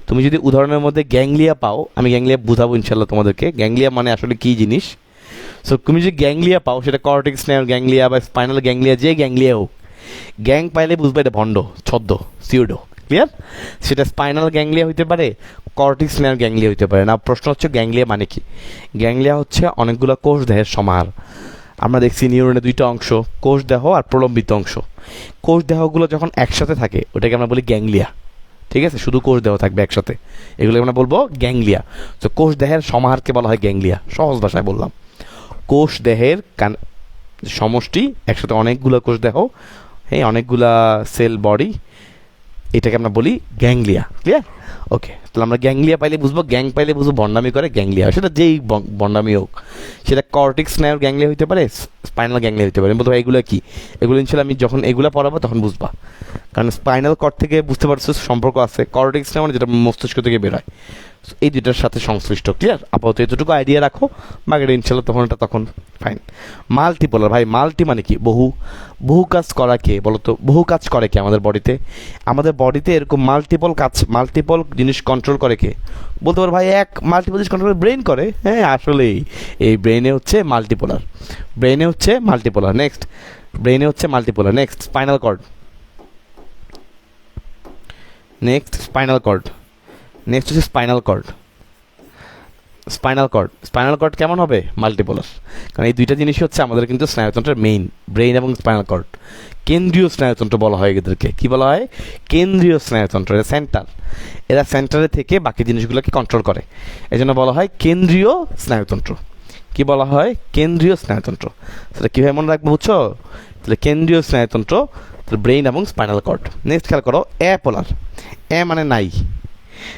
তুমি যদি উদাহরণের মধ্যে গ্যাংলিয়া পাও, আমি গ্যাংলিয়া বুঝাবো ইনশাল্লাহ তোমাদেরকে গ্যাংলিয়া মানে আসলে কী জিনিস। সো তুমি যদি গ্যাংলিয়া পাও, সেটা কর্টেক্স স্নায়ুর গ্যাংলিয়া বা স্পাইনাল গ্যাংলিয়া, যে গ্যাংলিয়া হোক, গ্যাং পাইলে বুঝবে এটা ভণ্ড, ছদ্ম, সিওডো। ক্লিয়ার? সেটা স্পাইনাল গ্যাংলিয়া হইতে পারে, কর্টেক্স স্নায়ুর গ্যাংলিয়া হইতে পারে। না, প্রশ্ন হচ্ছে গ্যাংলিয়া মানে কি? গ্যাংলিয়া হচ্ছে অনেকগুলো কোষ দেহের সমাহার। আমরা দেখছি নিউরনের দুইটা অংশ, কোষ দেহ আর প্রলম্বিত অংশ। কোষ দেহগুলো যখন একসাথে থাকে ওটাকে আমরা বলি গ্যাংলিয়া। ঠিক আছে, শুধু কোষ দেহ থাকবে একসাথে, এগুলোকে আমরা বলবো গ্যাংলিয়া। তো কোষ দেহের সমাহারকে বলা হয় গ্যাংলিয়া, সহজ ভাষায় বললাম। কোষ দেহের সমষ্টি, একসাথে অনেকগুলো কোষ দেহ, হ্যাঁ, অনেকগুলা সেল বডি, এটাকে আমরা বলি গ্যাংলিয়া। ক্লিয়ার? ওকে, তাহলে আমরা গ্যাংলিয়া পাইলে বুঝবো, গ্যাং পাইলে বুঝবো ভণ্ডামি করে গ্যাংলিয়া, সেটা যেই ভণ্ডামি হোক, সেটা কর্টেক্স স্নায়ুর গ্যাংলিয়া হইতে পারে, স্পাইনাল গ্যাংলিয়া হইতে পারে। বলতে এগুলো কি? এগুলো ইনশাল্লাহ আমি যখন এগুলো পড়াবো তখন বুঝবা, কারণ স্পাইনাল কর্ড থেকে বুঝতে পারছো সম্পর্ক আছে, কর্টেক্স স্নায়ু মানে যেটা মস্তিষ্ক থেকে বেরোয়, এই দুইটার সাথে সংশ্লিষ্ট। ক্লিয়ার? আপাতত এতটুকু আইডিয়া রাখো, বাকিটা ইনশাল্লাহ তখন ফাইন। মাল্টিপোলার, ভাই মাল্টি মানে কি? বহু। বহু কাজ করা কে বলতো? বহু কাজ করে কে আমাদের বডিতে? আমাদের বডিতে এরকম মাল্টিপল জিনিস কন্ট্রোল করে কে? বলতে পারো ভাই এক মাল্টিপল জিনিস কন্ট্রোল ব্রেন করে। হ্যাঁ, আসলেই এই ব্রেনে হচ্ছে মাল্টিপোলার, নেক্সট ব্রেনে হচ্ছে multipolar. Next spinal cord, next হচ্ছে স্পাইনাল কর্ড কেমন হবে? মাল্টিপোলার। কারণ এই দুইটা জিনিসই হচ্ছে আমাদের কিন্তু স্নায়ুতন্ত্রের মেইন, ব্রেইন এবং স্পাইনাল কর্ড। কেন্দ্রীয় স্নায়ুতন্ত্র বলা হয় এদেরকে। কি বলা হয়? কেন্দ্রীয় স্নায়ুতন্ত্র। এরা সেন্টার, এরা সেন্টারে থেকে বাকি জিনিসগুলোকে কন্ট্রোল করে, এই জন্য বলা হয় কেন্দ্রীয় স্নায়ুতন্ত্র। কি বলা হয়? কেন্দ্রীয় স্নায়ুতন্ত্র। সেটা কীভাবে মনে রাখবো বুঝছো? তাহলে কেন্দ্রীয় স্নায়ুতন্ত্র, ব্রেইন এবং স্পাইনাল কর্ড। নেক্সট খেয়াল করো, অ্যাপোলার। মানে নাই।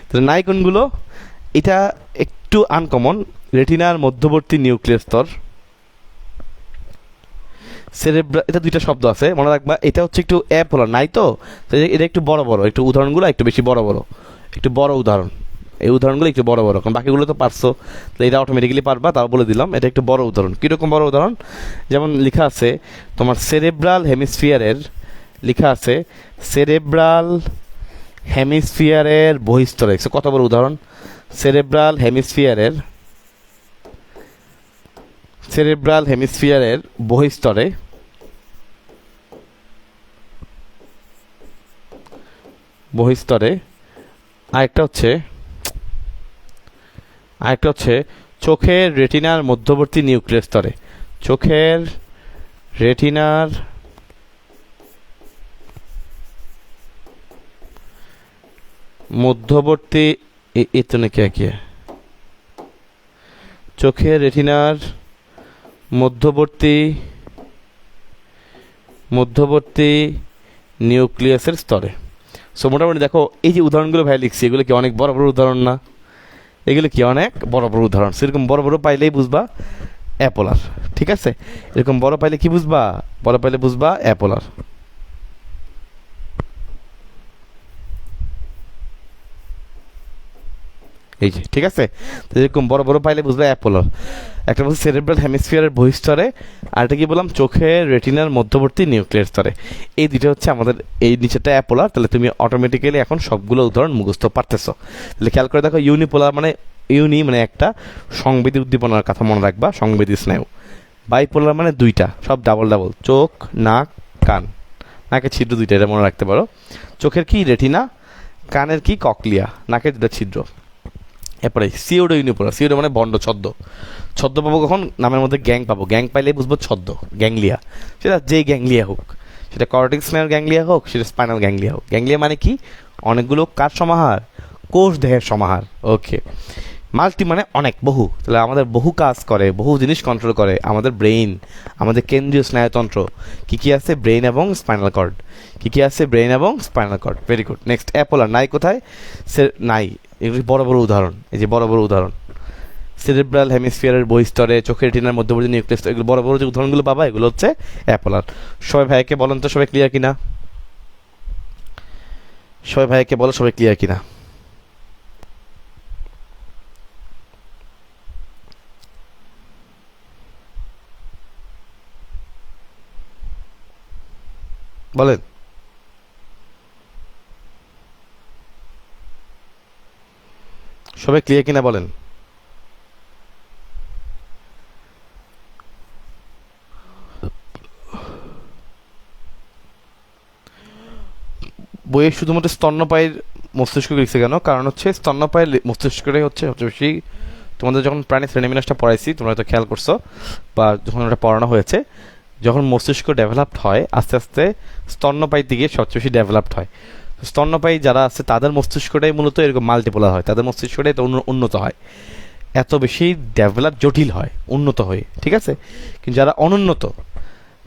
তাহলে নাই কোনগুলো? এটা একটু আনকমন, রেটিনার মধ্যবর্তী নিউক্লিয়াস স্তর, সেরেব্রাল, এটা দুইটা শব্দ আছে মনে রাখবা। এটা হচ্ছে একটু অ্যাপোলার, নাই তো এটা একটু বড়, একটু উদাহরণগুলো একটু বেশি বড়, একটু বড় উদাহরণ, এই উদাহরণগুলো একটু বড়, কারণ বাকিগুলো তো পারছো, তো এটা অটোমেটিক্যালি পারবা, তাও বলে দিলাম। এটা একটু বড় উদাহরণ। কীরকম বড় উদাহরণ? যেমন লেখা আছে তোমার সেরেব্রাল হেমিস্ফিয়ারের, লেখা আছে সেরেব্রাল হেমিস্ফিয়ারের বহিস্তরে। কত বড় উদাহরণ? সেরেব্রাল হেমিস্ফিয়ারের বহিস্তরে আরেকটা হচ্ছে চোখের রেটিনার মধ্যবর্তী নিউক্লিয়াস স্তরে, চোখের রেটিনার মধ্যবর্তী, इतने क्या किया? চোখের রেটিনার মধ্যবর্তী নিউক্লিয়াসের স্তরে। সো মোটামুটি দেখো এই যে উদাহরণগুলো ভাই লিখছি, এগুলো কি অনেক বড় বড় উদাহরণ না? এগুলো কি অনেক বড় বড় উদাহরণ। সেরকম বড় বড় পাইলেই বুঝবা অ্যাপোলার। ঠিক আছে, এরকম বড় পাইলে কি বুঝবা? বড় পাইলে বুঝবা অ্যাপোলার। এই যে ঠিক আছে, তো এরকম বড় বড় পাইলে বুঝবে অ্যাপোলার। একটা বলছে সেরেব্রাল হেমিস্ফিয়ারের বহিস্তরে, আর এটা কি বললাম? চোখের রেটিনার মধ্যবর্তী নিউক্লিয়ার স্তরে। এই দুটো হচ্ছে আমাদের, এই নিচেটা অ্যাপোলার। তাহলে তুমি অটোমেটিক্যালি এখন সবগুলো উদাহরণ মুখস্থ পারতেছো। তাহলে খেয়াল করে দেখো, ইউনিপোলার মানে মানে একটা সংবেদী উদ্দীপনার কথা মনে রাখবা, সংবেদী স্নায়ু। বাইপোলার মানে দুইটা, সব ডাবল, চোখ, নাক, কান। নাকের ছিদ্র দুইটা, এটা মনে রাখতে পারো। চোখের কি? রেটিনা। কানের কি? ককলিয়া। নাকের দুটা ছিদ্র। এরপরে সিওডো ইউনিপোলার। সিওডো মানে ভণ্ড, ছদ্ম পাবো কখন? নামের মধ্যে গ্যাং পাবো, গ্যাং পাইলে বুঝবো ছদ্ম, গ্যাংলিয়া। সেটা যেই গ্যাংলিয়া হোক, সেটা কর্টেক্স স্নায়ুর গ্যাংলিয়া হোক, সেটা স্পাইনাল গ্যাংলিয়া হোক। গ্যাংলিয়া মানে কি? অনেকগুলো কার সমাহার? কোষ দেহের সমাহার। ওকে। মাল্টি মানে অনেক, বহু। তাহলে আমাদের বহু কাজ করে, বহু জিনিস কন্ট্রোল করে আমাদের ব্রেইন, আমাদের কেন্দ্রীয় স্নায়ুতন্ত্র। কি আছে? ব্রেইন এবং স্পাইনাল কর্ড। কি আছে? ব্রেইন এবং spinal cord. Very good. Next apolar. নাই কোথায়? নাই এগুলি বড় বড় উদাহরণ, এই যে বড় বড় উদাহরণ, সেরেব্রাল হেমিস্ফিয়ারের বহিস্তরে, চোখের রেটিনার মধ্যবর্তী নিউক্লিয়াস, এগুলো বড় বড় যে উদাহরণগুলো পাবা এগুলো হচ্ছে অ্যাপোলার। সবাই ভাইকে বলেন তো, সবাই ক্লিয়ার কিনা? সবাই ভাইকে বলো সবাই ক্লিয়ার কিনা? বলেন। সবাই ক্লিয়ার কিনা বলেন। বইয়ে শুধুমাত্র স্তন্যপায়ীর মস্তিষ্ক লিখছে কেন? কারণ হচ্ছে স্তন্যপায়ীর মস্তিষ্কটাই হচ্ছে সবচেয়ে বেশি, তোমাদের যখন প্রাণী শ্রেণীবিন্যাসটা পড়াইছি তোমরা হয়তো খেয়াল করছো, বা যখন ওটা পড়ানো হয়েছে, যখন মস্তিষ্ক ডেভেলপড হয় আস্তে আস্তে স্তন্যপায়ী দিকে সবচেয়ে বেশি ডেভেলপড হয়। স্তন্যপায়ী যারা আছে তাদের মস্তিষ্কটাই মূলত এরকম মাল্টিপোলার হয়, তাদের মস্তিষ্কটাই তো উন্নত হয়, এত বেশি ডেভেলপ জটিল হয় উন্নত হয়ে, ঠিক আছে? কিন্তু যারা অনুন্নত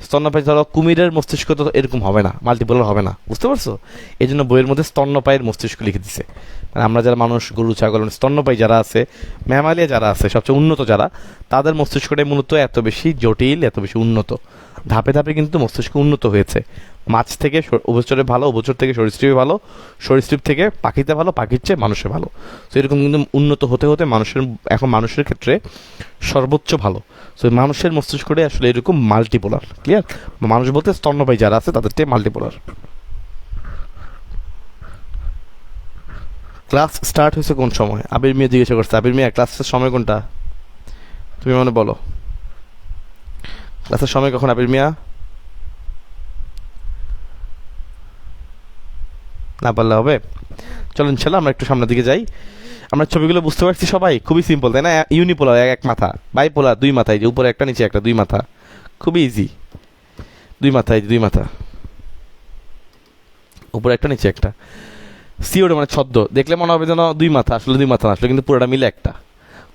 স্তন্যপায়ী, ধরো কুমিরের মস্তিষ্ক তো এরকম হবে না, মাল্টিপোলার হবে না, বুঝতে পারছো? এই জন্য বইয়ের মধ্যে স্তন্যপায়ীর মস্তিষ্ক লিখে দিছে। মানে আমরা যারা মানুষ, গরু, ছাগল, স্তন্যপায়ী যারা আছে, ম্যামালিয়া যারা আছে, সবচেয়ে উন্নত যারা, তাদের মস্তিষ্কটাই মূলত এত বেশি জটিল, এত বেশি উন্নত। ধাপে ধাপে কিন্তু মস্তিষ্ক উন্নত হয়েছে। মাছ থেকে উভচরে ভালো, উভচর থেকে সরীসৃপে ভালো, সরীসৃপ থেকে পাখিতে ভালো, পাখির চেয়ে মানুষে ভালো। তো এরকম কিন্তু উন্নত হতে হতে মানুষের, এখন মানুষের ক্ষেত্রে সর্বোচ্চ ভালো। সো মানুষের মস্তিষ্কটাই আসলে এরকম মাল্টিপোলার, ক্লিয়ার? মানুষ বলতে স্তন্যপায়ী যারা আছে তাদেরটাই মাল্টিপোলার। ক্লাস স্টার্ট হয়েছে কোন সময়? আবির মিয়া জিজ্ঞাসা করছে। আবির মিয়া, ক্লাসের সময় কোনটা তুমি মনে বলো? ক্লাসের সময় কখন আবির মিয়া? না পারলে হবে। চলো ইনশাল্লাহ আমরা একটু সামনের দিকে যাই। আমরা ছবিগুলো বুঝতে পারছি সবাই, খুবই সিম্পল তাই না? ইউনিপোলার এক মাথা, বাইপোলার দুই মাথায়, যে উপরে একটা নিচে একটা, দুই মাথা, খুবই ইজি। দুই মাথায় দুই মাথা, উপরে একটা নিচে একটা। সিওটা মানে ছদ্ম, দেখলে মনে হবে যেন দুই মাথা, আসলে দুই মাথা না, আসলে কিন্তু পুরোটা মিলে একটা,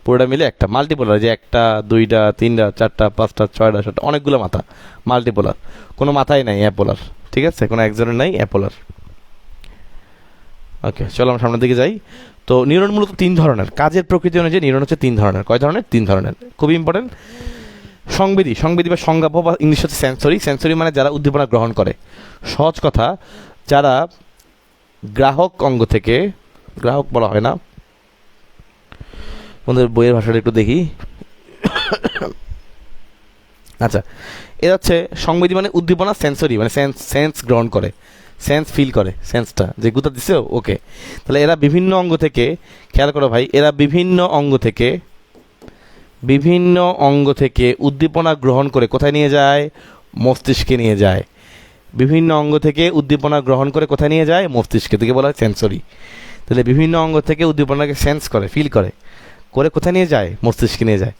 পুরোটা মিলে একটা। মাল্টিপোলার যে একটা, দুইটা, তিনটা, চারটা, পাঁচটা, ছয়টা, সাতটা, অনেকগুলো মাথা, মাল্টিপোলার। কোনো মাথাই নাই অ্যাপোলার, ঠিক আছে? কোনো একজনের নাই অ্যাপোলার। ওকে, চলো আমরা সামনের দিকে যাই। তো নিউরন মূলত তিন ধরনের, কাজের প্রকৃতি অনুযায়ী নিউরন হচ্ছে তিন ধরনের। কয় ধরনের? তিন ধরনের, খুবই ইম্পর্টেন্ট। সংবেদী, সংবেদী বা সংজ্ঞাবহ, বা ইংলিশ হচ্ছে সেন্সরি। সেন্সরি মানে যারা উদ্দীপনা গ্রহণ করে। সহজ কথা, যারা গ্রাহক অঙ্গ থেকে, গ্রাহক বলা হয় না, আমাদের বইয়ের ভাষাটা একটু দেখি। আচ্ছা, এটা হচ্ছে সংবেদী মানে উদ্দীপনা, সেন্সরি মানে সেন্স গ্রহণ করে, সেন্স ফিল করে, সেন্সটা যে গুতা দিছে ওকে। তাহলে এরা বিভিন্ন অঙ্গ থেকে, খেয়াল করো ভাই, এরা বিভিন্ন অঙ্গ থেকে উদ্দীপনা গ্রহণ করে কোথায় নিয়ে যায়? মস্তিষ্কে নিয়ে যায়। বিভিন্ন অঙ্গ থেকে উদ্দীপনা গ্রহণ করে কোথায় নিয়ে যায়? মস্তিষ্কে, থেকে বলা হয় সেন্সরি। তাহলে বিভিন্ন অঙ্গ থেকে উদ্দীপনাকে সেন্স করে, ফিল করে, করে কোথায় নিয়ে যায়? মস্তিষ্কে নিয়ে যায়।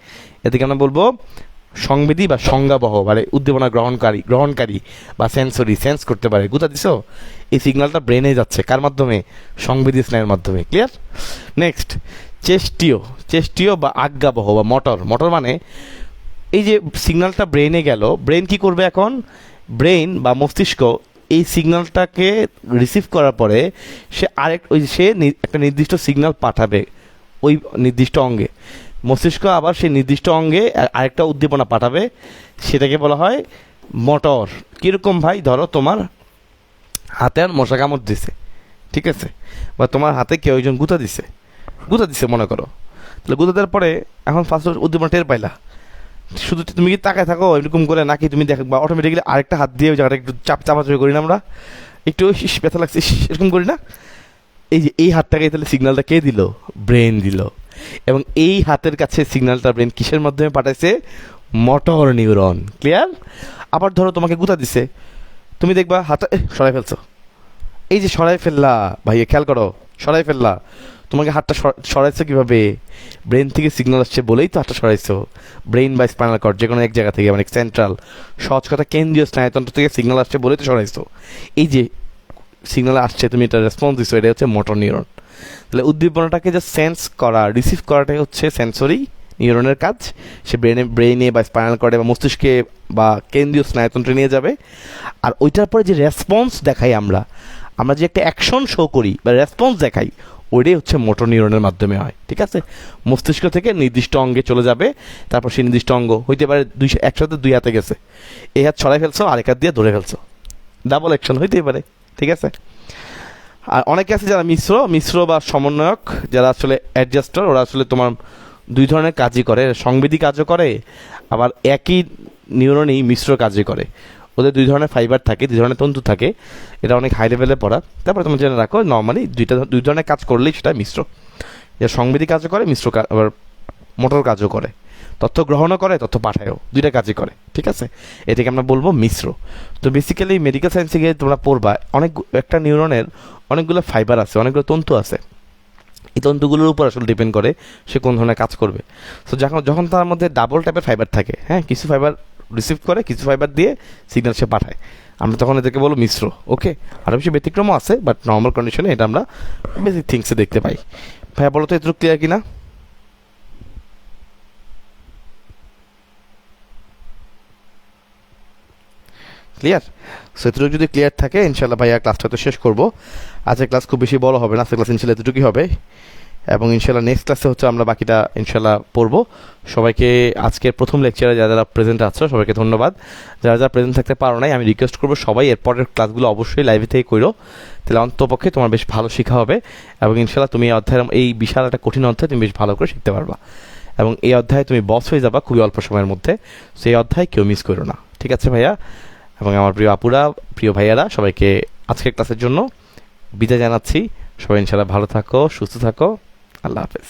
এদিকে আমরা বলবো সংবেদী বা সংজ্ঞাবহ, মানে উদ্দীপনা গ্রহণকারী বা সেন্সরি, সেন্স করতে পারে। গুতা দিছো, এই সিগন্যালটা ব্রেনে যাচ্ছে কার মাধ্যমে? সংবেদী স্নায়ুর মাধ্যমে, ক্লিয়ার? নেক্সট, চেষ্টীয় বা আজ্ঞাবহ বা মোটর মানে এই যে সিগন্যালটা ব্রেনে গেল, ব্রেন কি করবে এখন? ব্রেন বা মস্তিষ্ক এই সিগন্যালটাকে রিসিভ করার পরে সে একটা নির্দিষ্ট সিগন্যাল পাঠাবে ওই নির্দিষ্ট অঙ্গে। মস্তিষ্ক আবার সেই নির্দিষ্ট অঙ্গে আরেকটা উদ্দীপনা পাঠাবে, সেটাকে বলা হয় মোটর। কীরকম ভাই? ধরো তোমার হাতে আর মশা কামড় দিছে, ঠিক আছে? বা তোমার হাতে কেউ একজন গুঁতা দিছে মনে করো। তাহলে গুঁতা দেওয়ার পরে এখন ফার্স্ট উদ্দীপনা টের পাইলা, শুধু তুমি কি তাকায় থাকো এরকম করে, নাকি তুমি দেখো বা অটোমেটিক্যালি আরেকটা হাত দিয়ে ওই জায়গাটা একটু চাপাচাপি করি না আমরা, একটু ব্যথা লাগছে এরকম করি না? এই যে এই হাতটাকে তাহলে সিগন্যালটা কে দিল? ব্রেন দিল। এবং এই হাতের কাছে সিগন্যালটা ব্রেন কিসের মাধ্যমে পাঠাইছে? Motor neuron, clear? আবার ধরো তোমাকে গুঁতা দিছে, তুমি দেখবা হাতটা সরাই ফেলছো, এই যে সরাই ফেললা ভাইয়া, খেয়াল করো, সরাই ফেললা, তোমাকে হাতটা সরাইছো কীভাবে? ব্রেন থেকে সিগন্যাল আসছে বলেই তো হাতটা সরাইছো। ব্রেন বা স্পাইনাল কর্ড, যে কোনো এক জায়গা থেকে, মানে সেন্ট্রাল, সহজ কথা কেন্দ্রীয় স্নায়ুতন্ত্র থেকে সিগন্যাল আসছে বলেই তো সরাইছো। এই যে সিগন্যাল আসছে, তুমি এটা রেসপন্স দিচ্ছ, এটা হচ্ছে মোটর নিউরন। তাহলে উদ্দীপনাটাকে যে সেন্স করা, রিসিভ করাটাই হচ্ছে সেন্সরি নিউরনের কাজ। সে ব্রেনে বা স্পাইনাল কর্ডে বা মস্তিষ্কে বা কেন্দ্রীয় স্নায়ুতন্ত্রে নিয়ে যাবে। আর ওইটার পরে যে রেসপন্স দেখাই আমরা যে একটা অ্যাকশন শো করি বা রেসপন্স দেখাই, ওইটাই হচ্ছে মোটর নিউরনের মাধ্যমে হয়, ঠিক আছে? মস্তিষ্ক থেকে নির্দিষ্ট অঙ্গে চলে যাবে, তারপর সেই নির্দিষ্ট অঙ্গ হইতে পারে একসাথে দুই হাতে গেছে, এই হাত ছড়াই ফেলছো আরেক হাত দিয়ে ধরে ফেলছো, ডাবল অ্যাকশন হইতেই পারে, ঠিক আছে? আর অনেকে আছে যারা মিশ্র বা সমন্বয়ক, যারা আসলে অ্যাডজাস্টার, ওরা আসলে তোমার দুই ধরনের কাজই করে, সংবেদী কাজও করে, আবার একই নিউরনেই মিশ্র কাজই করে। ওদের দুই ধরনের ফাইবার থাকে, দুই ধরনের তন্তু থাকে, এটা অনেক হাই লেভেলে পড়া। তারপরে তোমরা জেনে রাখো নর্মালি দুই ধরনের কাজ করলেই সেটা মিশ্র, যে সংবেদী কাজও করে, আবার মোটর কাজও করে, তথ্য গ্রহণও করে, তথ্য পাঠায়ও, দুইটা কাজই করে, ঠিক আছে? এটাকে আমরা বলবো মিশ্র। তো বেসিক্যালি মেডিকেল সায়েন্সে গিয়ে তোমরা পড়বা একটা নিউরনের অনেকগুলো ফাইবার আছে, অনেকগুলো তন্তু আছে, এই তন্তুগুলোর উপর আসলে ডিপেন্ড করে সে কোন ধরনের কাজ করবে। সো যখন তার মধ্যে ডাবল টাইপের ফাইবার থাকে, হ্যাঁ, কিছু ফাইবার রিসিভ করে, কিছু ফাইবার দিয়ে সিগন্যাল সে পাঠায়, আমরা তখন এদেরকে বলবো মিশ্র। ওকে, আরও বেশি ব্যতিক্রমও আছে, বাট নর্মাল কন্ডিশনে এটা আমরা বেসিক থিংসে দেখতে পাই। ভাইয়া বলো তো এতটুকু ক্লিয়ার কিনা? ক্লিয়ার? সো এতটুকু যদি ক্লিয়ার থাকে ইনশাল্লাহ ভাইয়া ক্লাসটা তো শেষ করবো। আজকের ক্লাস খুব বেশি বড় হবে না, আজকের ক্লাস ইনশাল্লাহ এতটুকুই হবে, এবং ইনশাল্লাহ নেক্সট ক্লাসে হচ্ছে আমরা বাকিটা ইনশাল্লাহ পড়বো। সবাইকে আজকের প্রথম লেকচারে যারা যারা প্রেজেন্ট আছো সবাইকে ধন্যবাদ। যারা যারা প্রেজেন্ট থাকতে পারো নাই, আমি রিকোয়েস্ট করবো সবাই এরপরের ক্লাসগুলো অবশ্যই লাইভে থেকে করো, তাহলে অন্তপক্ষে তোমার বেশ ভালো শেখা হবে, এবং ইনশাল্লাহ তুমি এই বিশাল একটা কঠিন অধ্যায় তুমি বেশ ভালো করে শিখতে পারবা, এবং এই অধ্যায়ে তুমি বস হয়ে যাবা খুবই অল্প সময়ের মধ্যে। সেই অধ্যায় কেউ মিস করো না, ঠিক আছে ভাইয়া? এবং আমার প্রিয় আপুরা, প্রিয় ভাইয়ারা, সবাইকে আজকের ক্লাসের জন্য বিদায় জানাচ্ছি। সবাই ইনশাল্লাহ ভালো থাকো, সুস্থ থাকো, আল্লাহ হাফেজ।